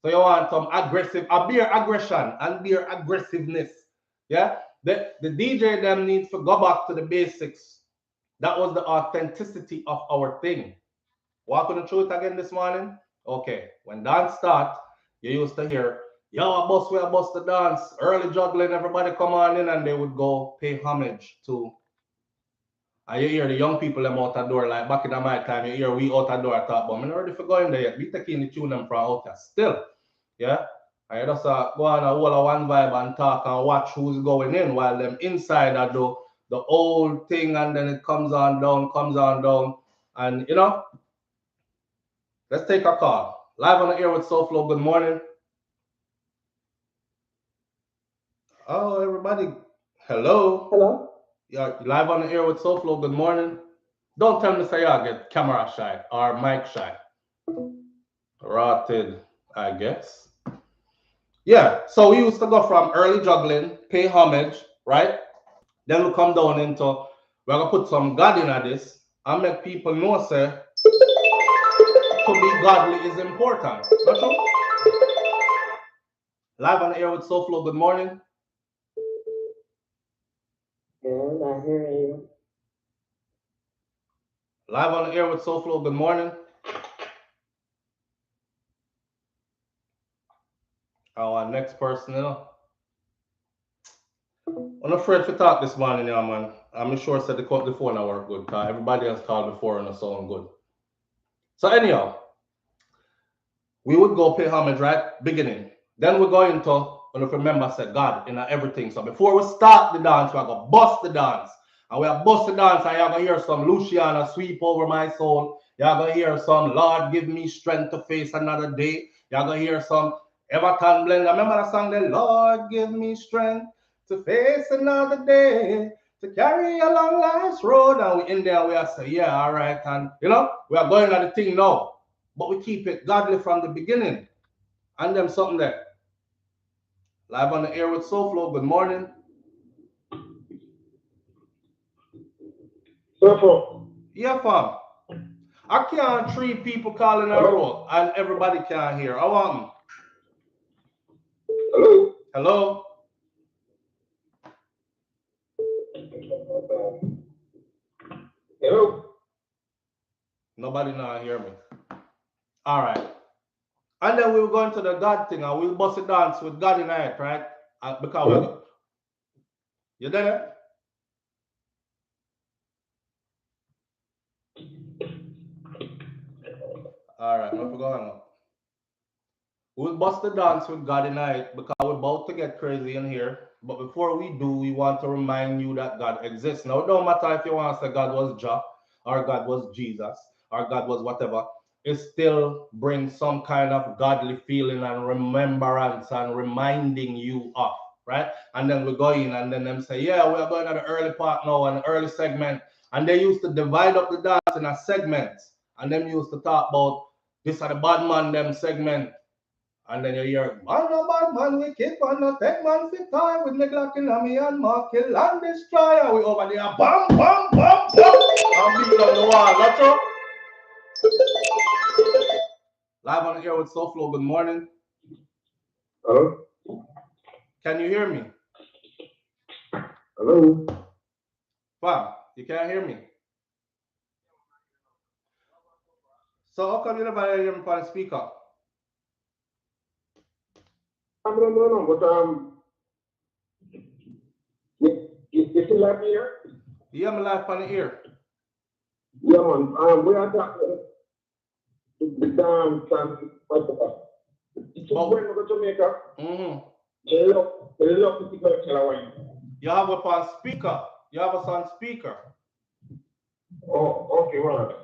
So you want some aggressive, a beer aggression and beer aggressiveness. Yeah? The DJ them needs to go back to the basics. That was the authenticity of our thing. Walking the truth again this morning? Okay. When dance start, you used to hear, yo, I bust the dance, early juggling, everybody come on in, and they would go pay homage to. And you hear the young people them out the door, like back in my time, you hear we out the door talk, but I'm not ready for going there yet. We taking the tune them from out there still. Yeah? And you just go on a whole one vibe and talk and watch who's going in while them inside I do the old thing, and then it comes on down. And you know, let's take a call. Live on the air with SouFLo, good morning. Oh, everybody. Hello. Hello? Yeah, live on the air with SouFLo, good morning. Don't tell me say y'all get camera shy or mic shy. Rotted, I guess. Yeah, so we used to go from early juggling, pay homage, right? Then we come down into, we're going to put some God in this and make people know, say, to be godly is important. Not true? Live on the air with SouFLo, good morning. Yeah, I hear you. Live on the air with SouFLo, good morning. Our next person, you know. I'm afraid to talk this morning, yeah, man. I'm sure said the phone I work good, because everybody else called before and it sound good. So anyhow, we would go pay homage, right? Beginning. Then we go into, and if you remember, I said God in everything. So before we start the dance, we're going to bust the dance. And we are bust the dance, and you're going to hear some Luciana sweep over my soul. You're going to hear some Lord give me strength to face another day. You're going to hear some Everton blend. Remember that song, the Lord give me strength to face another day, to carry along life's road. And we in there, we are say, yeah, all right. And you know, we are going at the thing now. But we keep it godly from the beginning. And them something there. Live on the air with SouFLo, good morning. SouFLo. Yeah, fam. I can't 3 people calling a row and everybody can't hear. I want them. Hello? Hello? Hello? Nobody now hear me. All right. And then we'll go into the God thing and we'll bust a dance with God in it, right? Because you there? All right, no going on. We'll bust the dance with God in it because we're about to get crazy in here. But before we do, we want to remind you that God exists. Now, it don't matter if you want to say God was Jah, or God was Jesus, or God was whatever. It still brings some kind of godly feeling and remembrance and reminding you of, right? And then we go in and then them say, yeah, we are going to the early part now, an early segment. And they used to divide up the dance in a segment. And them used to talk about this are the bad man, them segment. And then you hear, man, no bad man, we keep on, no take man, sit time with me Glock in me and mark, kill and destroy. And we over there, bam, bam, bam, bam, and beat on the wall, that's all. Live on the air with SouFLo, good morning. Hello? Can you hear me? Hello? Wow. You can't hear me. So how come you never hear me on the speaker? No, but you still live here? Yeah, I'm live on the ear. Yeah, man. We are talking the dance and it's when we go to Jamaica. They love the culture wine. You have us on speaker. You have us on speaker. Oh, okay, right.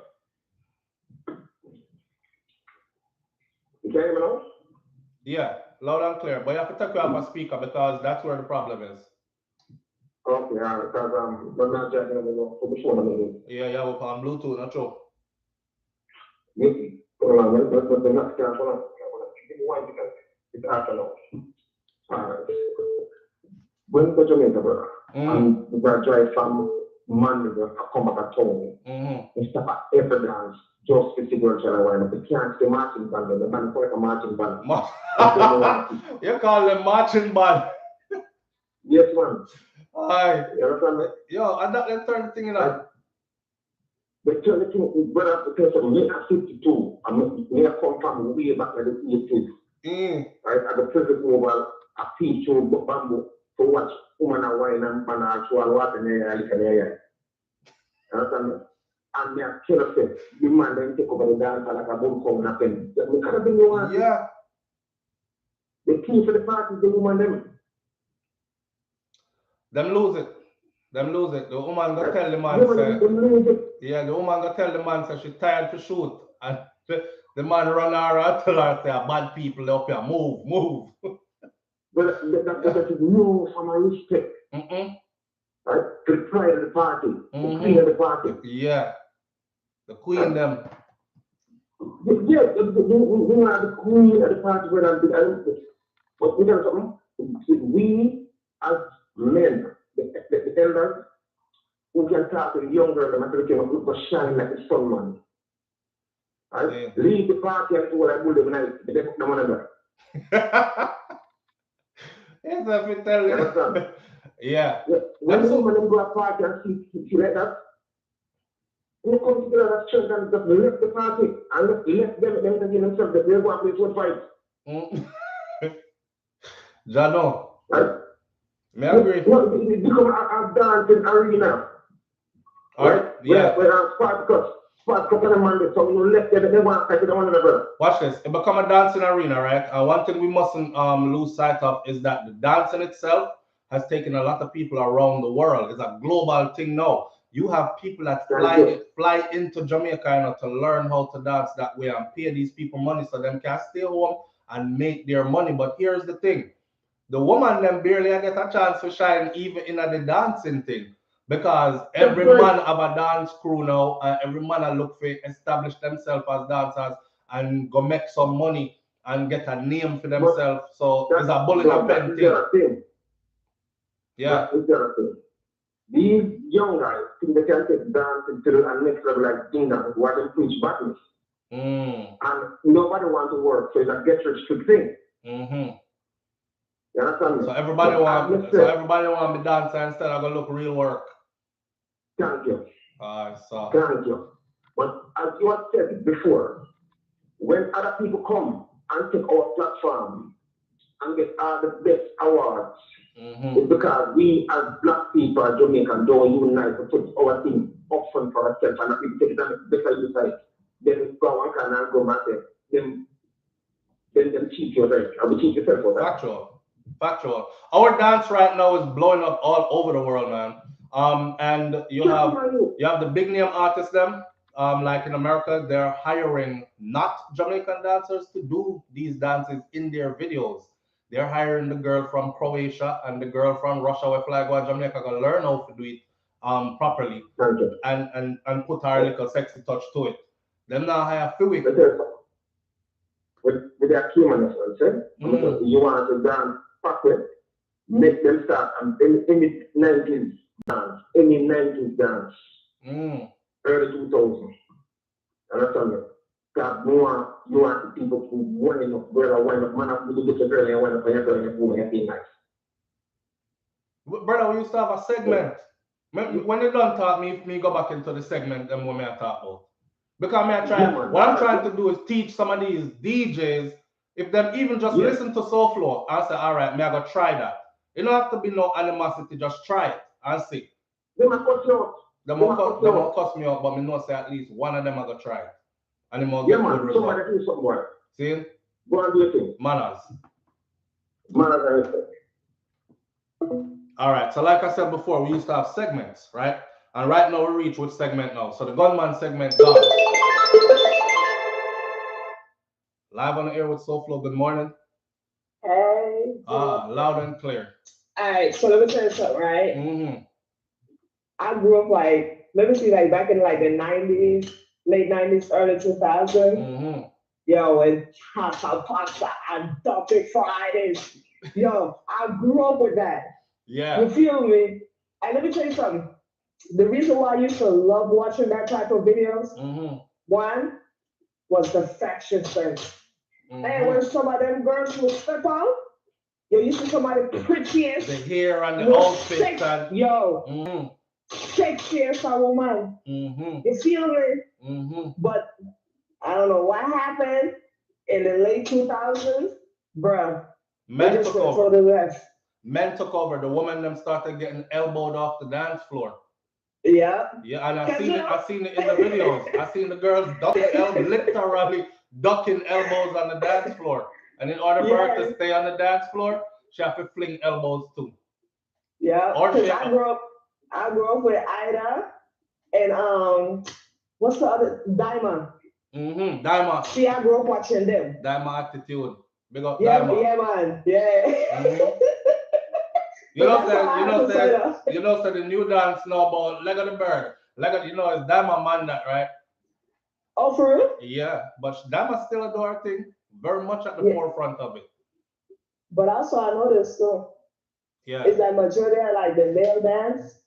You can hear me now? Yeah, loud and clear. But you have to take you off a speaker because that's where the problem is. Okay, because I'm not checking it for the phone. Yeah, you have us on Bluetooth, not true. Hold on, let's give me 1 second. It's after now. Alright. When we go to Jamaica, brother, and we drive from Monday to come back at home, we stop at every dance just to see girls and wine. We can't stay marching band, the man call it a marching band. You call them marching band? Yes, man. Aye. You understand me? Yo, and that let's turn the thing in on. They turn the thing, brother, because of me at 52, I come from way back in the 80s. Right, at the present moment, I teach you bamboo to watch woman and wine and actual water in the area. Understand me? And me a killer say, the man then take over the dance like a bull coming up in. Yeah. The key for the party is the woman them. Them lose it. The woman go tell the man say, yeah, the woman go tell the man say she tired to shoot. And the man run her and tell her say bad people up here, move. But that is no from a respect. Right? To the pride of the party, the queen of the party. Yeah. The queen them. Yeah, the queen of the party where I'm but we got something. We as men, the elders, who can talk to the young girl and make them look shine like the sun, man. Right? Yeah. Leave the party and do what I do every night. They put them on the Yes, I can tell you. Yeah. When the woman go to a party and she like that, you come together as church and just left the party and let them again themselves that they go and play sword fight. Jano. Right? I agree. No, it become a dancing arena. Right? Yeah. Where Spartacus and Amanda, so you left them and they want to fight with one another. Watch this. It become a dancing arena, right? And one thing we mustn't lose sight of is that the dancing itself has taken a lot of people around the world. It's a global thing now. You have people that fly into Jamaica to learn how to dance that way and pay these people money so them can stay home and make their money. But here's the thing. The woman them barely get a chance to shine even in the dancing thing. Because every man have a dance crew now, and every man look for establish themselves as dancers and go make some money and get a name for themselves. So it's a bull in a pen thing. Yeah. These young guys think they can take dancing to the next level like Dinah, who are preach badness. And nobody wants to work, so it's a get rich quick thing. You understand me? So everybody want to be dancing instead of going to look real work. Thank you. So. Thank you. But as you have said before, when other people come and take our platform and get all the best awards, it's because we as black people are Jamaican don't unite to put our thing up front for ourselves and people take it on the better side. Then go one can and go back there. Then cheat yourself. I will cheat yourself for that. Factual. Our dance right now is blowing up all over the world, man. And you have the big name artists them. Like in America, they're hiring not Jamaican dancers to do these dances in their videos. They're hiring the girl from Croatia and the girl from Russia where fly go to Jamaica to learn how to do it properly and put our little sexy touch to it. Them now hire few weeks. With their key man, you want to dance backward, make them start any 90s dance, early 2000s. Understand me? Because you want people to wind up, man, I'm going to get a girl and wind up and you're nice. Brother, we used to have a segment When you don't talk, me go back into the segment and what me I talk about. Because what I'm trying to do is teach some of these DJs, if them even just listen to SouFlo and say, all right, me I go try that. You don't have to be no animosity, just try it and see. They might cut you out. They might cuss me out, but me know say at least one of them I go try it. And they might get good results. Somebody do something more. See? Go and do your thing. Manners. Manners and respect. All right, so like I said before, we used to have segments, right? And right now we reach which segment now? So the gunman segment gone. Live on the air with SouFlo. Good morning. Hey. Loud and clear. All right, so let me tell you something, right? I grew up like, let me see, like back in like the 90s, late 90s, early 2000s. Yo, and pasta and Dr. Fridays. Yo, I grew up with that. Yeah. You feel me? And let me tell you something. The reason why I used to love watching that type of videos, one was the fashion sense. And when some of them girls will step out, you see somebody prettiest. The hair and the outfit. Sexiest a woman. You feel me? But I don't know what happened in the late 2000s, bruh. Men took over. Men took over. The women them started getting elbowed off the dance floor. Yeah. Yeah, and I seen it in the videos. I seen the girls literally ducking elbows on the dance floor. And in order for her to stay on the dance floor, she have to fling elbows too. Yeah. Because I grew up with Ida and what's the other Diamond? Diamond. See, I grew up watching them. Diamond attitude. Big up Diamond. Yeah, man. Yeah. You know, so the new dance now about leg of the bird. It's Diamond man that, right? Oh, for real? Yeah, but Diamond still a door thing, very much at the forefront of it. But also I noticed too. Yeah. It's like majority of like the male dance,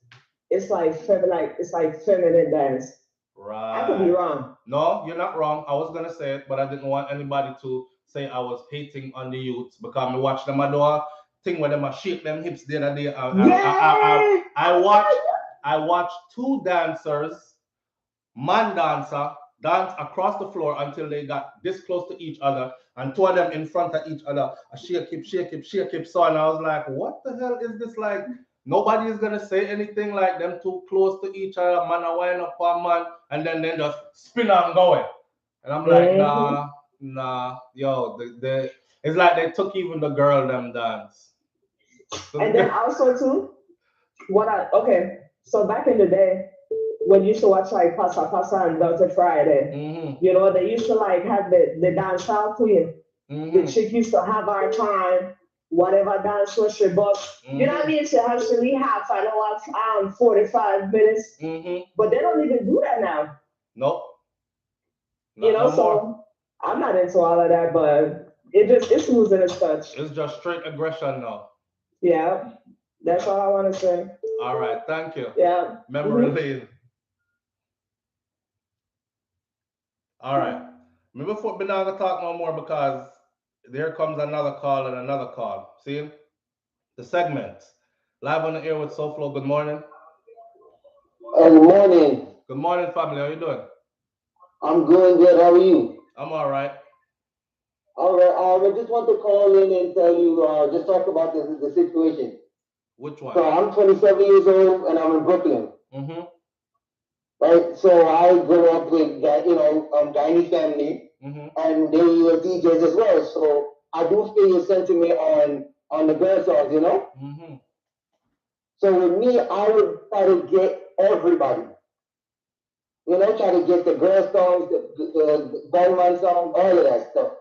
it's like feminine dance. Right. I could be wrong. No, you're not wrong. I was gonna say it, but I didn't want anybody to say I was hating on the youths because I watch them do a thing where them shake them hips the other day. I watched two dancers, man dancer, dance across the floor until they got this close to each other, and two of them in front of each other. A shake hip. So and I was like, what the hell is this like? Nobody is gonna say anything like them too close to each other, man, a wind up on man, and then they just spin and going. And I'm like, nah, yo, it's like they took even the girl them dance. And then also too, so back in the day, when you used to watch like Pasa and Dr. Friday, you know, they used to like have the dance out queen. The chick used to have our time, whatever dance was she bust. You know what I mean? She has to leave half an hour, 45 minutes. But they don't even do that now. Nope. You know, so I'm not into all of that, but it's losing its touch. It's just straight aggression now. Yeah, that's all I want to say. All right, thank you. Yeah. Memory lane. All right. Maybe before we're not gonna talk no more because there comes another call and another call. See? The segments. Live on the air with SouFlo. Good morning. Good morning. Good morning, family. How you doing? I'm doing good. How are you? I'm all right. All right. I just want to call in and tell you, just talk about the situation. Which one? So I'm 27 years old and I'm in Brooklyn. Right. So I grew up with that, Chinese family, and they were DJs as well. So I do feel your sentiment on the girl songs, you know. So with me, I would try to get everybody. You know, try to get the girl songs, the gunman songs, all of that stuff.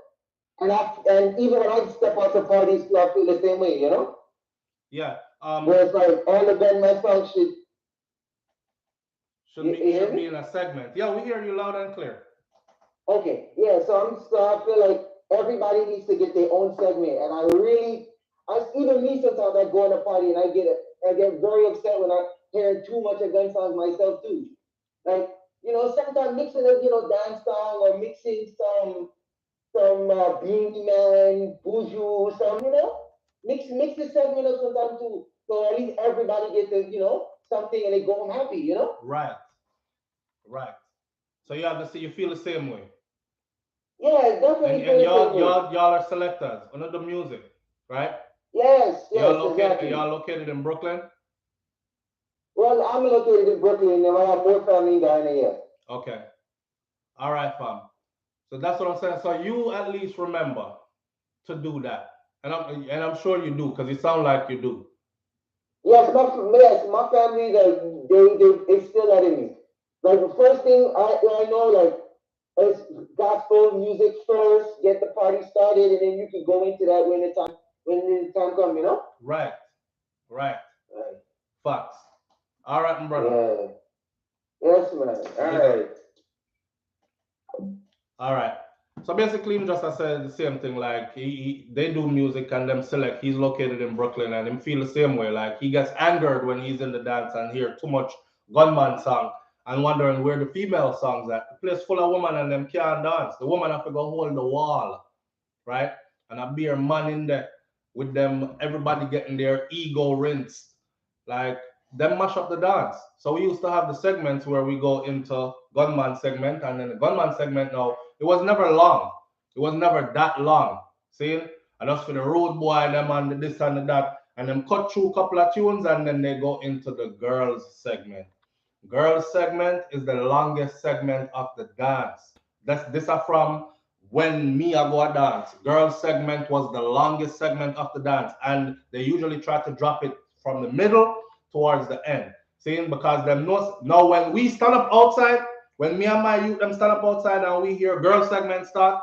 And even when I step out to parties, I feel the same way, you know. Yeah. Where it's like all the gunman songs should be in a segment. Yeah, we hear you loud and clear. Okay, yeah. So I feel like everybody needs to get their own segment, and even me sometimes I go on a party and I get very upset when I hear too much of gun songs myself too. Like, sometimes mixing a dance song or mixing some Beanie Man, Buju, mix the segment up sometimes too. So at least everybody gets to something and they go home happy, you know? Right. Right. So you have to see, you feel the same way. Yeah, definitely. And y'all are selectors under the music, right? Yes, exactly. Y'all located in Brooklyn? Well, I'm located in Brooklyn and I have more family in Guyana here. Okay. All right, fam. So that's what I'm saying. So you at least remember to do that. And I'm sure you do, because you sound like you do. Yes, my family, they still that in me. Like the first thing I know, like, is gospel music first, get the party started, and then you can go into that when the time comes, you know? Right. Facts. All right, my brother. Yeah. Yes, man. All right. So basically, just I said the same thing. Like they do music and them select. He's located in Brooklyn, and him feel the same way. Like he gets angered when he's in the dance and hear too much gunman song and wondering where the female songs at. The place full of women and them can't dance. The woman have to go hold the wall, right? And I be a man in there with them. Everybody getting their ego rinsed, like them mash up the dance. So we used to have the segments where we go into gunman segment, and then the gunman segment now. It was never long. It was never that long. See? And just for the road boy and them and this and that. And them cut through a couple of tunes and then they go into the girls segment. Girls segment is the longest segment of the dance. This are from when me I go a dance. Girls segment was the longest segment of the dance. And they usually try to drop it from the middle towards the end. See? Because them know now when we stand up outside, when me and my youth them stand up outside and we hear girl segment start,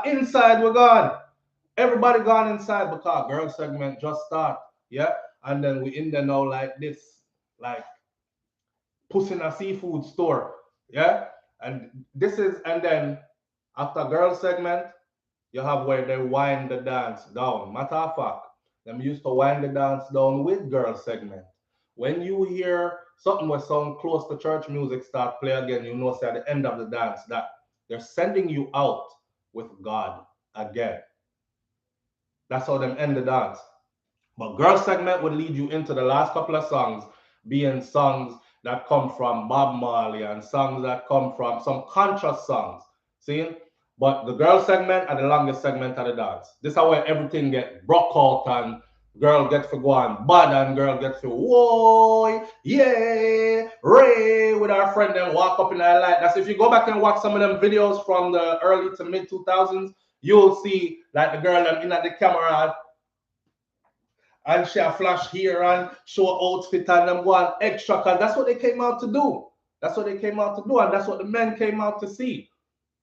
inside we're gone. Everybody gone inside because girl segment just start. Yeah. And then we in there now like this, like puss in a seafood store. Yeah. And then after girl segment, you have where they wind the dance down. Matter of fact, them used to wind the dance down with girl segment. When you hear something with sound close to church music start play again, you know say at the end of the dance that they're sending you out with God again. That's how them end the dance. But girl segment would lead you into the last couple of songs being songs that come from Bob Marley and songs that come from some conscious songs. See? But the girl segment are the longest segment of the dance. This is where everything get broke out and girl gets to go on bad and girl gets to whoa, yeah, Ray with our friend and walk up in our light. That's if you go back and watch some of them videos from the early to mid 2000s, you'll see like the girl them in at the camera and she a flash here and show outfit and them go on extra because that's what they came out to do. That's what they came out to do and that's what the men came out to see.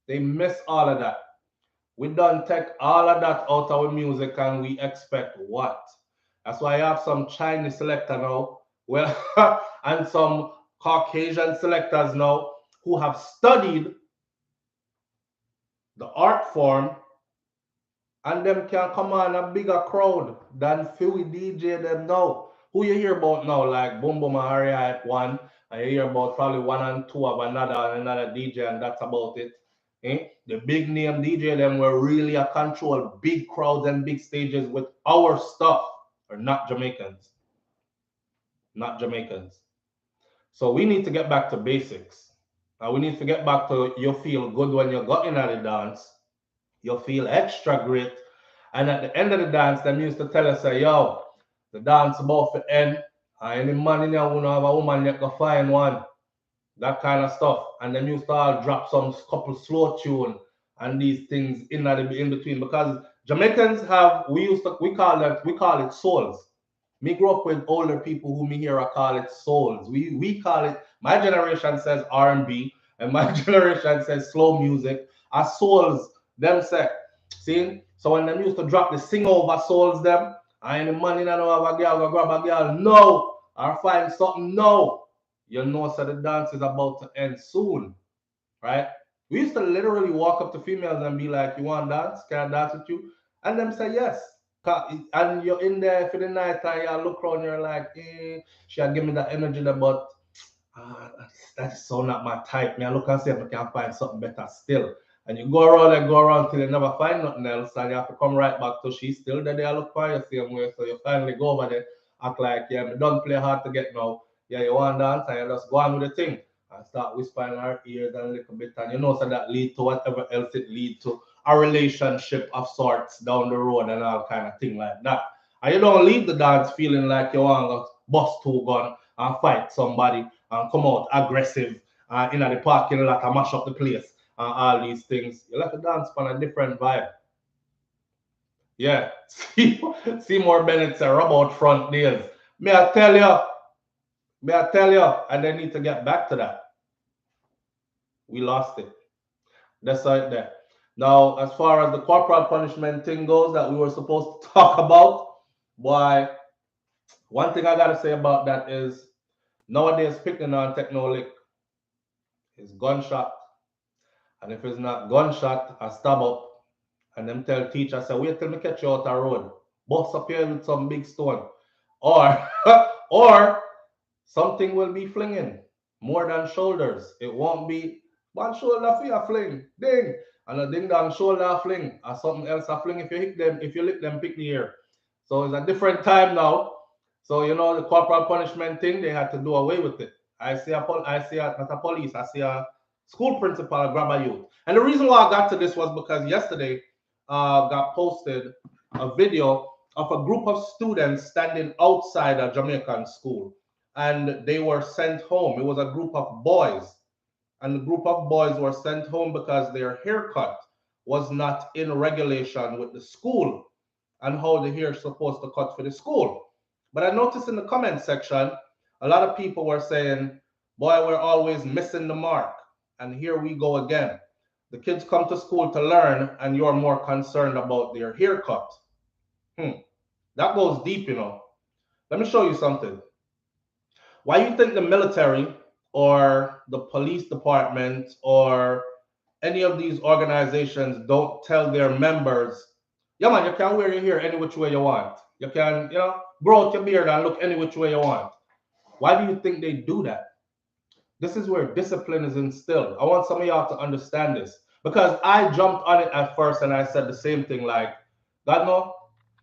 They miss all of that. We done take all of that out of our music and we expect what? That's why I have some Chinese selector now, well, and some Caucasian selectors now who have studied the art form and them can come on a bigger crowd than Philly DJ them now. Who you hear about now, like Boom Boom and Harry Hype one, and you hear about probably one and two of another DJ, and that's about it. The big name DJ them were really a control big crowds and big stages with our stuff, are not Jamaicans. Not Jamaicans. So we need to get back to basics. We need to get back to you feel good when you got in at the dance. You feel extra great. And at the end of the dance, them used to tell us, say, yo, the dance about to end. Any man in there who have a woman, you can find one. That kind of stuff. And them used to all drop some couple slow tune and these things in between. Because Jamaicans have, we call it souls. Me grew up with older people who me here I call it souls. We call it, my generation says R&B and my generation says slow music. Our souls, them say. See? So when them used to drop the sing over souls them, I ain't the money I know have a girl, go grab a girl. No! Or find something. No! You know, so the dance is about to end soon. Right? We used to literally walk up to females and be like, you want to dance? Can I dance with you? And them say yes. And you're in there for the night and you look around, you're like, she'll give me that energy, but that's so not my type. Me, I look and see if I can find something better still. And you go around till you never find nothing else, and you have to come right back to she's still there. They look for you same way. So you finally go over there, act like, yeah, me don't play hard to get now. Yeah, you want to dance and you just go on with the thing and start whispering in our ears and a little bit, and you know, so that lead to whatever else it lead to, a relationship of sorts down the road and all kind of thing like that. And you don't leave the dance feeling like you want to bust two gun and fight somebody and come out aggressive in the parking lot and mash up the place and all these things. You let the dance on a different vibe. Yeah, Seymour Bennett said, rub out front days. May I tell you, and they need to get back to that. We lost it. That's right there. Now, as far as the corporal punishment thing goes that we were supposed to talk about, boy, one thing I gotta say about that is nowadays picking on technolic is gunshot. And if it's not gunshot, a stab up. And them tell teacher, say, wait till me catch you out the road. Bust up here with some big stone. Or or something will be flinging more than shoulders. It won't be one shoulder for you fling, ding, and a ding dong shoulder fling, or something else a fling if you hit them, if you lick them, pick the ear. So it's a different time now. So you know the corporal punishment thing, they had to do away with it. I see not a police, I see a school principal grab a youth. And the reason why I got to this was because yesterday got posted a video of a group of students standing outside a Jamaican school, and they were sent home. It was a group of boys, and the group of boys were sent home because their haircut was not in regulation with the school and how the hair is supposed to cut for the school. But I noticed in the comment section, a lot of people were saying, boy, we're always missing the mark. And here we go again. The kids come to school to learn, and you're more concerned about their haircut. That goes deep, you know. Let me show you something. Why you think the military or the police department or any of these organizations don't tell their members, yeah man, you can wear your hair any which way you want. You can, you know, grow out your beard and look any which way you want. Why do you think they do that? This is where discipline is instilled. I want some of y'all to understand this, because I jumped on it at first and I said the same thing, like, God no.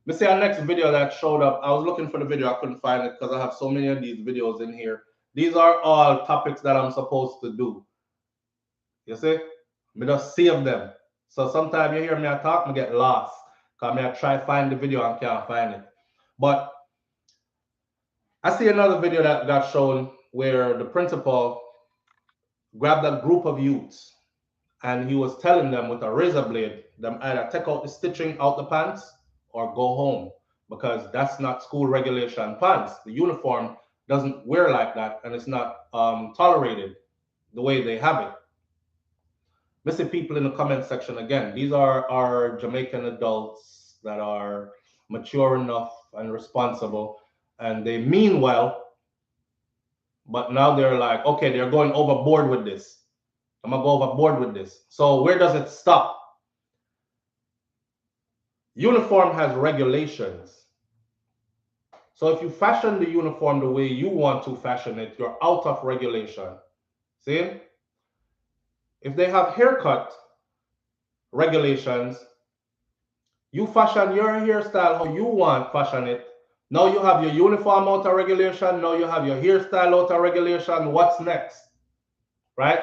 Let's see our next video that showed up. I was looking for the video, I couldn't find it because I have so many of these videos in here. These are all topics that I'm supposed to do. You see? Me just save them. So sometimes you hear me talk, me get lost. Because I try to find the video and can't find it. But I see another video that got shown where the principal grabbed a group of youths and he was telling them with a razor blade, them either take out the stitching out the pants or go home, because that's not school regulation pants. The uniform doesn't wear like that, and it's not tolerated the way they have it. Missing people in the comment section again. These are our Jamaican adults that are mature enough and responsible, and they mean well, but now they're like, okay, they're going overboard with this. I'm gonna go overboard with this. So where does it stop? Uniform has regulations. So if you fashion the uniform the way you want to fashion it, you're out of regulation. See? If they have haircut regulations, you fashion your hairstyle how you want fashion it. Now you have your uniform out of regulation. Now you have your hairstyle out of regulation. What's next? Right?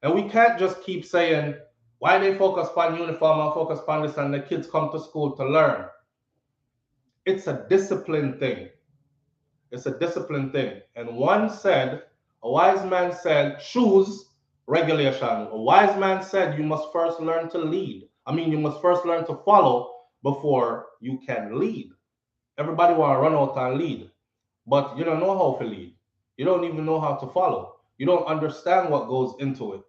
And we can't just keep saying, why they focus on uniform and focus on this and the kids come to school to learn. It's a discipline thing. It's a discipline thing. And a wise man said, choose regulation. A wise man said, you must first learn to lead. You must first learn to follow before you can lead. Everybody want to run out and lead, but you don't know how to lead. You don't even know how to follow. You don't understand what goes into it.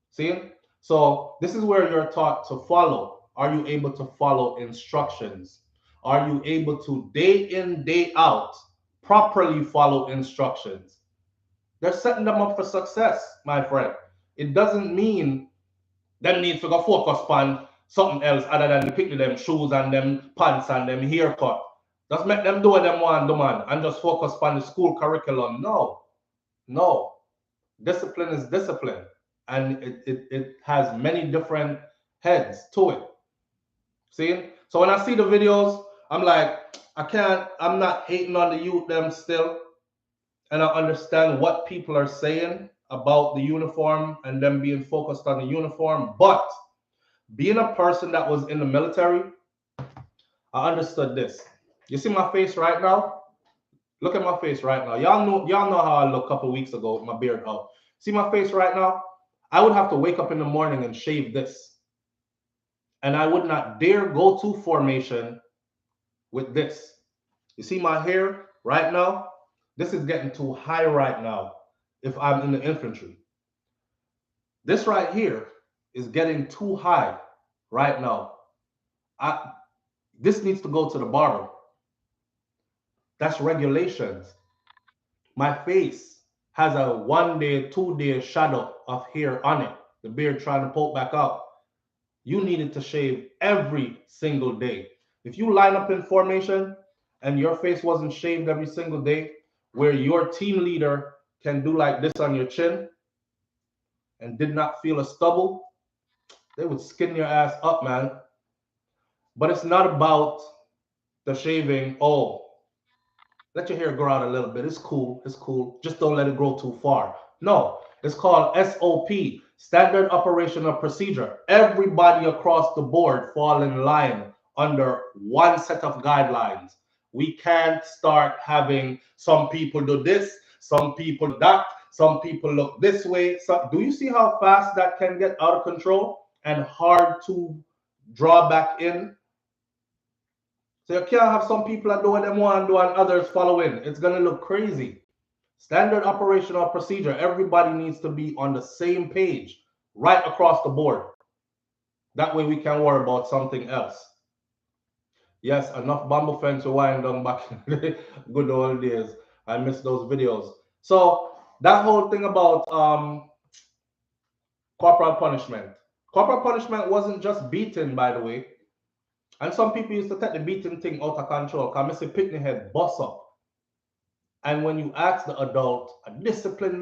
See? So this is where you're taught to follow. Are you able to follow instructions? Are you able to day in, day out properly follow instructions? They're setting them up for success, my friend. It doesn't mean them need to go focus on something else other than picking them shoes and them pants and them haircut. Just make them do what them want, do man, and just focus on the school curriculum. No. Discipline is discipline. And it has many different heads to it. See? So when I see the videos, I'm like, I'm not hating on the youth them still. and I understand what people are saying about the uniform and them being focused on the uniform. But being a person that was in the military, I understood this. You see my face right now? Look at my face right now. Y'all know how I looked a couple weeks ago with my beard out. See my face right now? I would have to wake up in the morning and shave this. And I would not dare go to formation with this. You see my hair right now? This is getting too high right now if I'm in the infantry. This right here is getting too high right now. This needs to go to the barber. That's regulations. My face has a 1 day, 2 day shadow of hair on it. The beard trying to poke back out. You needed to shave every single day. If you line up in formation and your face wasn't shaved every single day, where your team leader can do like this on your chin and did not feel a stubble, they would skin your ass up, man. But it's not about the shaving. Oh, let your hair grow out a little bit. It's cool. It's cool. Just don't let it grow too far. No, it's called SOP, Standard Operational Procedure. Everybody across the board fall in line under one set of guidelines. We can't start having some people do this, some people that, some people look this way. So, do you see how fast that can get out of control and hard to draw back in? So you can't have some people that do what they want to do and others following. It's going to look crazy. Standard operational procedure. Everybody needs to be on the same page right across the board. That way we can worry about something else. Yes, enough bamboo fence to wind down back in the good old days. I miss those videos. So that whole thing about corporal punishment. Corporal punishment wasn't just beating, by the way. And some people used to take the beating thing out of control. Because I see picnic head bust up. And when you ask the adult, I discipline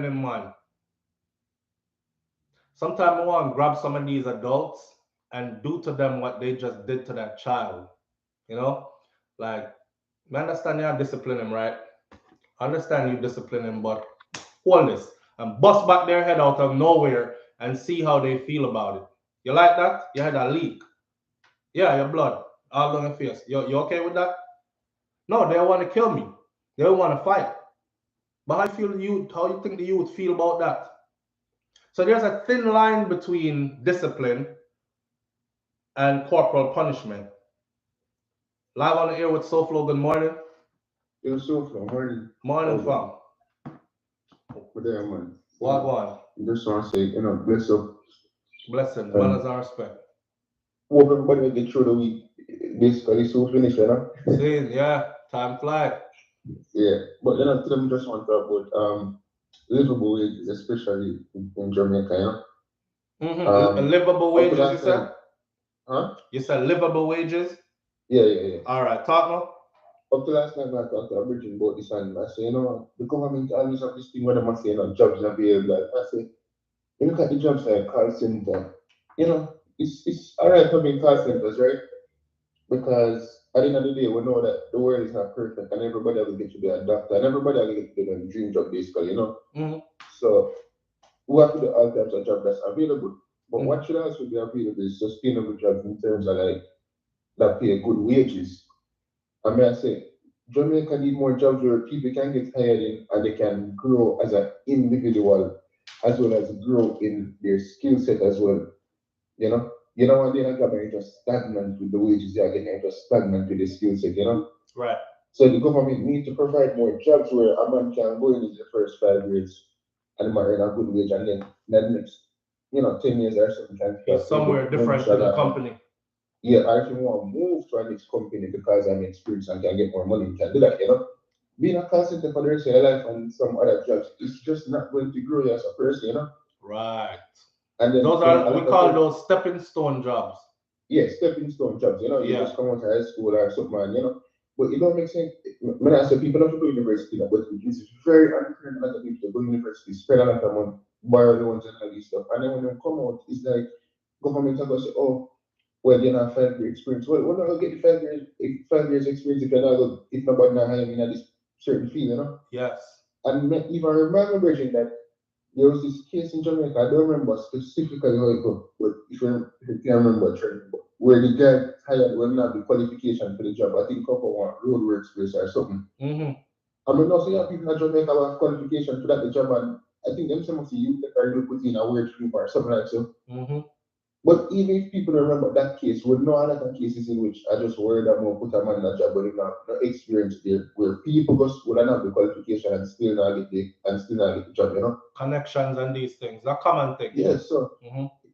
him, man. Sometimes I want to grab some of these adults and do to them what they just did to that child. You know? Like, I understand you discipline him, right? I understand you discipline him, but hold this and bust back their head out of nowhere and see how they feel about it. You like that? You had a leak. Yeah, your blood all on your face. You okay with that? No, they want to kill me. They don't want to fight. But how you think the youth feel about that? So there's a thin line between discipline and corporal punishment. Live on the air with SouFLo, good morning. Yo, SouFLo, morning. Morning, fam. Good day, man. What? Just want to say, bless up. Blessing, manners and respect. Hope everybody will get through the week. Basically, soon finish, See, yeah, time flies. Yeah, but today we just want to talk about livable wages, especially in Jamaica, Livable wages, you said? Huh? You said livable wages? Yeah. All right, talk now. Up to last night, I talked to Bridget about this, and I say, the government always have this thing where they must say, jobs are available. I say, you look at the jobs like call center, it's all right for being call centers, right? Because at the end of the day, we know that the world is not perfect, and everybody will get to be a doctor, and everybody will get to do a dream job, basically, So we have to do all types of jobs that's available. But what should also be available is sustainable jobs in terms of that pay good wages. I mean, I say, Jamaica need more jobs where people can get hired in and they can grow as an individual, as well as grow in their skill set as well. You know what they're not going to just stagnant with the wages they're getting, just stagnant with the skill set, Right. So the government needs to provide more jobs where a man can go in the first 5 years and might earn a good wage, and then the next, 10 years or something can He's somewhere different in the company. Yeah, I actually want to move to a next company because I'm experienced and can get more money. You can do that, Being a call center for the rest of your life and some other jobs, it's just not going to grow you as a person, Right. And then we call those stepping stone jobs. Yeah, stepping stone jobs, You just come out of high school or something, But it don't make sense. When I say people don't go to university, but it's very unfair to a lot of people to go to university, spend a lot of money, borrow loans and all this stuff. And then when they come out, it's like government are going to say, oh, well, you're not 5 year experience. Well, we're not going to get the 5 years experience if you're not going, if nobody not hiring me in this certain field, you know. Yes. And if I remember, Bridget, that there was this case in Jamaica, I don't remember specifically how it goes, but if you can remember, where the guy hired when not the qualification for the job, I think couple one roadworks place or something. I mean, also, yeah, people in Jamaica have qualification for that the job, and I think them some of the youth that are put in a weird group or something like so. But even if people remember that case, we know a lot of cases in which I just worried that more put a man in a job, but not experience there, where people just would not have the qualification and still not get the job, you know. Connections and these things, a common thing. Yes, so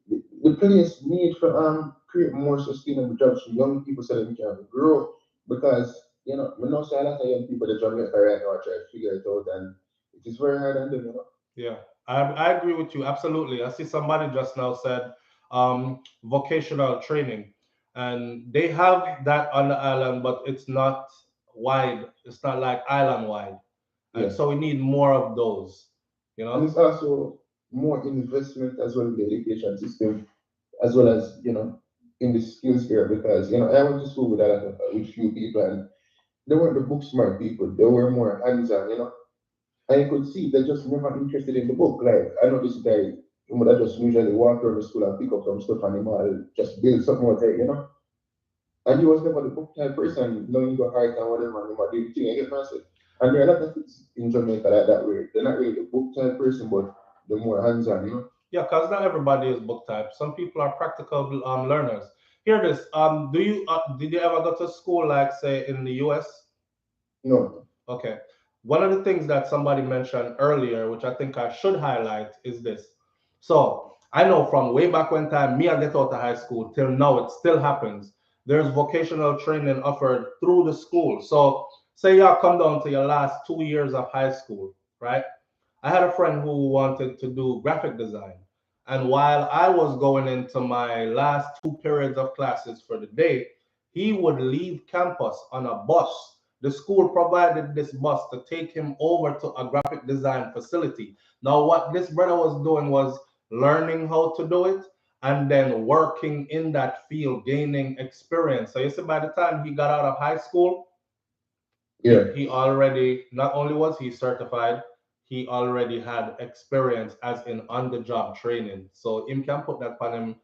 the place need for create more sustainable jobs for young people so that we can grow, because you know, we know so a lot of young people that Jamaica right now are trying to figure it out, and it is very hard on them, you know. Yeah, I agree with you absolutely. I see somebody just now said vocational training, and they have that on the island, but it's not wide. It's not like island wide, and so we need more of those. You know, and it's also more investment as well in the education system, as well as you know in the skills here, because you know I went to school with a lot of with few people, and they weren't the book smart people. They were more hands-on, you know. And you could see they're just never interested in the book. Like I know this guy, you know, that just usually walk around the school and pick up some stuff and he might just build something out there, you know. And he was never the book type person, knowing the heart and whatever, and he might do the thing. I get myself. And there are a lot of kids in Jamaica like that way. They're not really the book type person, but they're more hands-on, you know. Yeah, because not everybody is book type. Some people are practical learners. Hear this. Did you ever go to school like say in the US? No. Okay. One of the things that somebody mentioned earlier, which I think I should highlight, is this. So I know from way back when time, me I get out of high school till now, it still happens. There's vocational training offered through the school. So say y'all come down to your last 2 years of high school, right? I had a friend who wanted to do graphic design. And while I was going into my last 2 periods of classes for the day, he would leave campus on a bus. The school provided this bus to take him over to a graphic design facility. Now, what this brother was doing was learning how to do it and then working in that field, gaining experience. So you see, by the time he got out of high school, he already, not only was he certified, he already had experience as in on-the-job training. So him can put that on him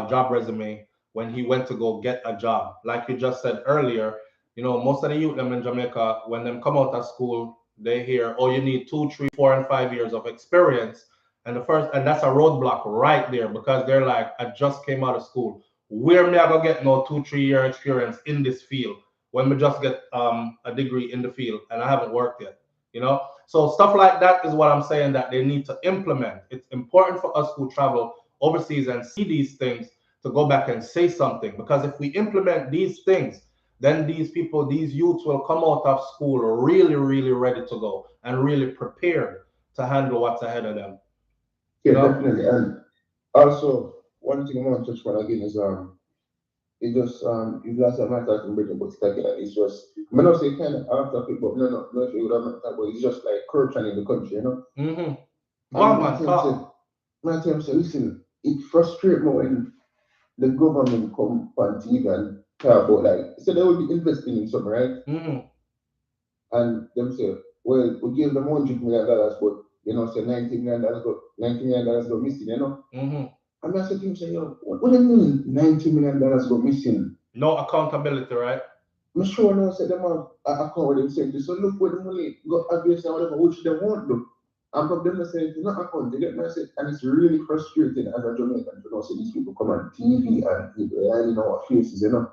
job resume when he went to go get a job. Like you just said earlier, you know, most of the youth them in Jamaica, when them come out of school, they hear, oh, you need 2, 3, 4, and 5 years of experience. And that's a roadblock right there, because they're like, I just came out of school. Where may I go get no 2, 3 year experience in this field when we just get a degree in the field and I haven't worked yet, you know? So stuff like that is what I'm saying that they need to implement. It's important for us who travel overseas and see these things to go back and say something, because if we implement these things, then these people, these youths will come out of school really, really ready to go and really prepared to handle what's ahead of them. Yeah, definitely. And also, one thing I want to touch on again is it just you guys have not talking about but it's just I'm not saying kind of off topic, but no, if you would have not talked about it's just like corruption in the country, you know. My team say, listen, it frustrates me when the government come on TV and talk about like so they will be investing in something, right? And them say, well, we give them $100 million, but you know, say $90 million go missing, you know. And I said to him, say, yo, what do you mean $90 million go missing? No accountability, right? I'm sure now said them have an account with themselves. So look where the money go obvious and whatever, which they want to. And from them they say it's not account, they get message, and it's really frustrating as a Jamaican to know say these people come on TV and people you know our faces, you know.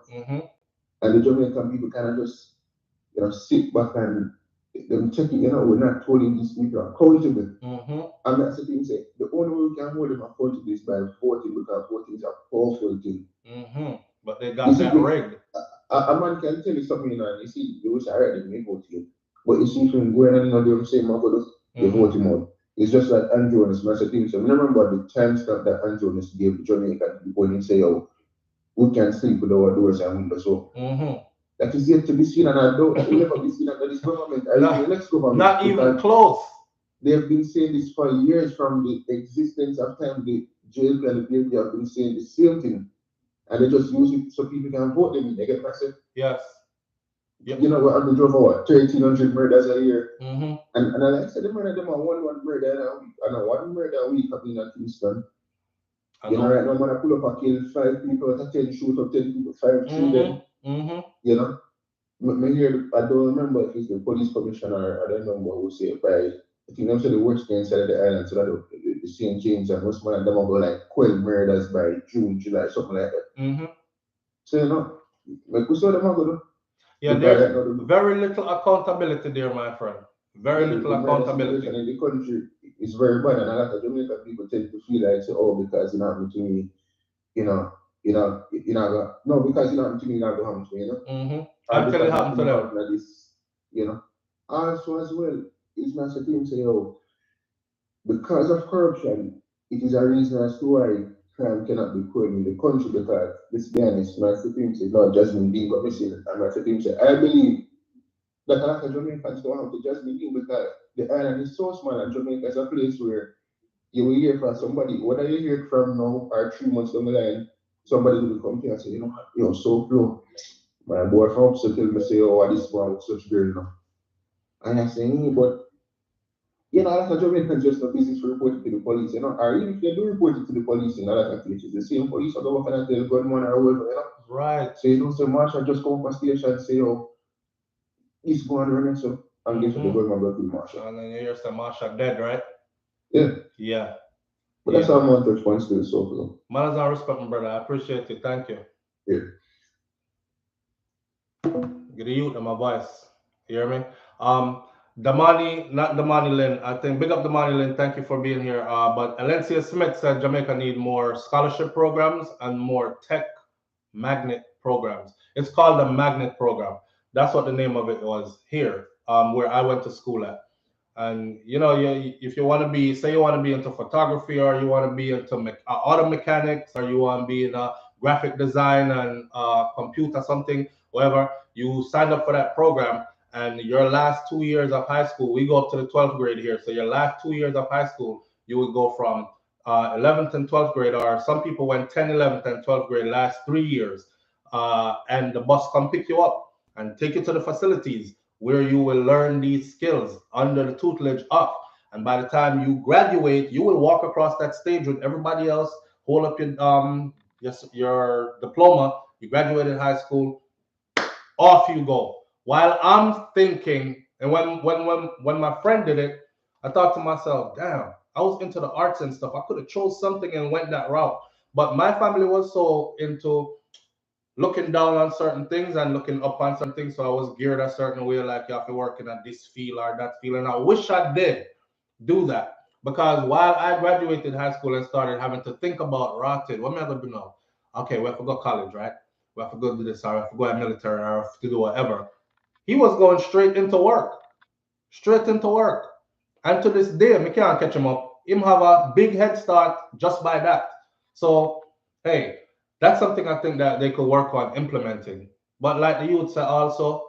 And the Jamaican people kind of just you know sit back and them checking, you know, we're not holding these people accountable. And that's the thing, say, the only way we can hold them accountable is by voting, because voting is a powerful thing. But they got that rigged. A man can tell you something, you know, and you see, you wish I already may vote you. But you see, from going on, you know, they say, man, they vote him out. It's just like Andrew and his master thing. So remember the time stamp that Andrew gave Jamaica when he say, oh, we can sleep with our doors and windows open. That is yet to be seen, and I don't that will never be seen under this government. The next government. Not even close. They've been saying this for years from the existence of time. The JLP and the PLP have been saying the same thing. And they just use it so people can vote them in. They get massive. Yes. You know, we average over what, 1,300 murders a year. And I said, the murder them are one murder a week. And one murder a week happening at Kingston. You know, right now, when I pull up, I kill 5 people, I 10 shoot up 10 people, 5 shoot them. You know, I don't remember if it's the police commissioner, I don't remember who say it, but I think them say the worst thing inside of the island, so that the same James and most man, them will go like 12 murders by June, July, something like that. So, you know, like we saw them go to. Yeah, there's very little accountability there, my friend. Very little accountability. In the country is very bad, and a lot of Jamaican people tend to feel like, say, oh, because you're not happening to me, no, because you're not happening to me, you're not going to happen to me, you know? Until it happened to them. This, you know? Also, as well, it's not a thing say, oh, because of corruption, it is a reason as to why crime cannot be cured in the country, because, let's be honest, Master Tim said, not Jasmine Dean, but missing, and Master Tim said, I believe that a lot of Jamaicans don't have to Jasmine Dean because the island is so small, and Jamaica is a place where you will hear from somebody, whether you hear it from now or 3 months down the line, somebody will come here and say, SouFlo, my boy from upset tell me, say, oh, what is one with such girl now? And I say, but a lot of Jamaicans just not business to report it to the police, or even if they do report it to the police in a lot of places, the same police are going to tell the gunman or whatever, Right. So you don't say, Marshall just come from station and say, oh, he's going to run so, and guess what, the gunman go to Marshall. And then you hear some Marshall dead, right? Yeah. But that's how much response to the SouFlo. Manners and respect, my brother. I appreciate it. Thank you. Yeah. Get the youth in my voice. You hear me? Damani Lynn. I think big up Damani Lynn. Thank you for being here. But Alencia Smith said Jamaica need more scholarship programs and more tech magnet programs. It's called the Magnet Program. That's what the name of it was here, where I went to school at. And if you want to be, say you want to be into photography, or you want to be into auto mechanics, or you want to be in graphic design and computer something, whatever, you sign up for that program. And your last 2 years of high school, we go up to the 12th grade here. So your last 2 years of high school, you would go from 11th and 12th grade, or some people went 10th, 11th, and 12th grade last 3 years. And the bus come pick you up and take you to the facilities where you will learn these skills under the tutelage of. And by the time you graduate, you will walk across that stage with everybody else, hold up your diploma. You graduated high school, off you go. While I'm thinking, and when my friend did it, I thought to myself, damn, I was into the arts and stuff. I could have chose something and went that route. But my family was so into looking down on certain things and looking up on certain things. So I was geared a certain way, like you have to work in at this field or that field. And I wish I did do that. Because while I graduated high school and started having to think about rotted, what am I going to do now? Okay, we have to go to college, right? We have to go do this, or we have to go to military, or we have to do whatever. He was going straight into work. Straight into work. And to this day, I can't catch him up. Him have a big head start just by that. So, hey, that's something I think that they could work on implementing. But like the youth say also,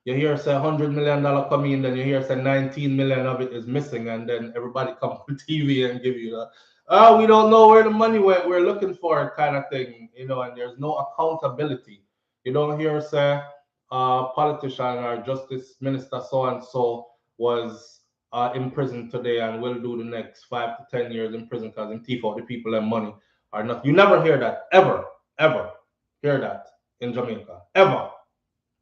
you hear say $100 million coming in, then you hear say 19 million of it is missing, and then everybody come on TV and give you the, oh, we don't know where the money went, we're looking for it kind of thing, and there's no accountability. You don't hear say politician or justice minister so and so was in prison today and will do the next 5 to 10 years in prison because they thief out the people and money or not. You never hear that, ever hear that in Jamaica, ever.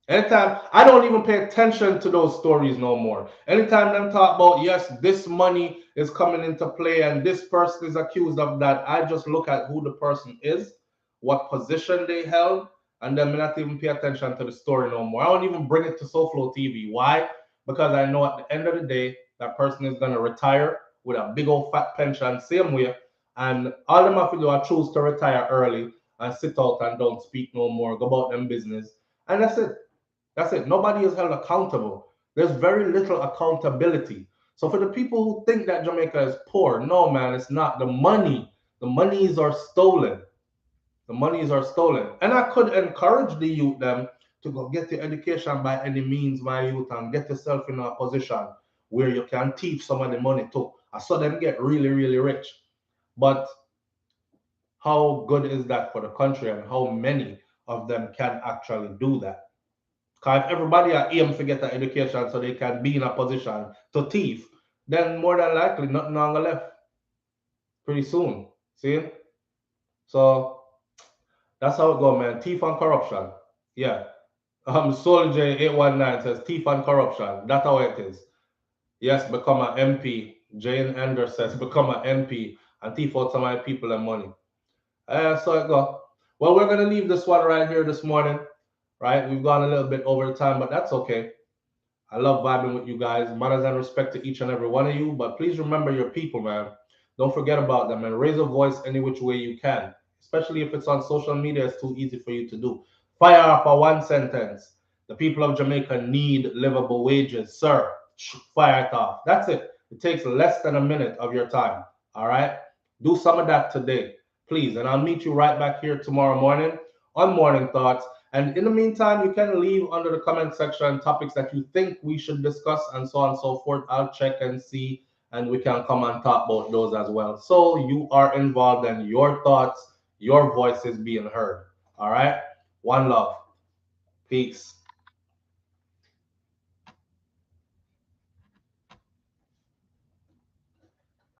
Anytime, I don't even pay attention to those stories no more. Anytime them talk about, yes, this money is coming into play and this person is accused of that, I just look at who the person is, what position they held, and then I not even pay attention to the story no more. I don't even bring it to SouFLoTV. Why? Because I know at the end of the day, that person is going to retire with a big old fat pension, same way, and all them have to do is choose to retire early and sit out and don't speak no more, go about them business, and that's it. That's it. Nobody is held accountable. There's very little accountability. So for the people who think that Jamaica is poor, no, man, it's not. The monies are stolen. The monies are stolen. And I could encourage the youth them to go get your education by any means, my youth, and get yourself in a position where you can teach some of the money too. I saw them get really, really rich. But how good is that for the country, and how many of them can actually do that? Because if everybody aim to get an education so they can be in a position to thief, then more than likely nothing longer left pretty soon. See? So that's how it go, man. Thief and corruption. Yeah. Soldier 819 says thief and corruption. That's how it is. Yes, become an MP. Jane Ender says become an MP and thief out some of my people and money. So it go. Well, we're gonna leave this one right here this morning. Right? We've gone a little bit over time, but that's okay. I love vibing with you guys. Manners and respect to each and every one of you. But please remember your people, man. Don't forget about them and raise a voice any which way you can. Especially if it's on social media, it's too easy for you to do. Fire off a one sentence. The people of Jamaica need livable wages, sir. Fire it off. That's it. It takes less than a minute of your time. All right? Do some of that today, please. And I'll meet you right back here tomorrow morning on Morning Thoughts. And in the meantime, you can leave under the comment section topics that you think we should discuss and so on and so forth. I'll check and see, and we can come and talk about those as well. So you are involved and your thoughts, your voice is being heard. All right? One love. Peace.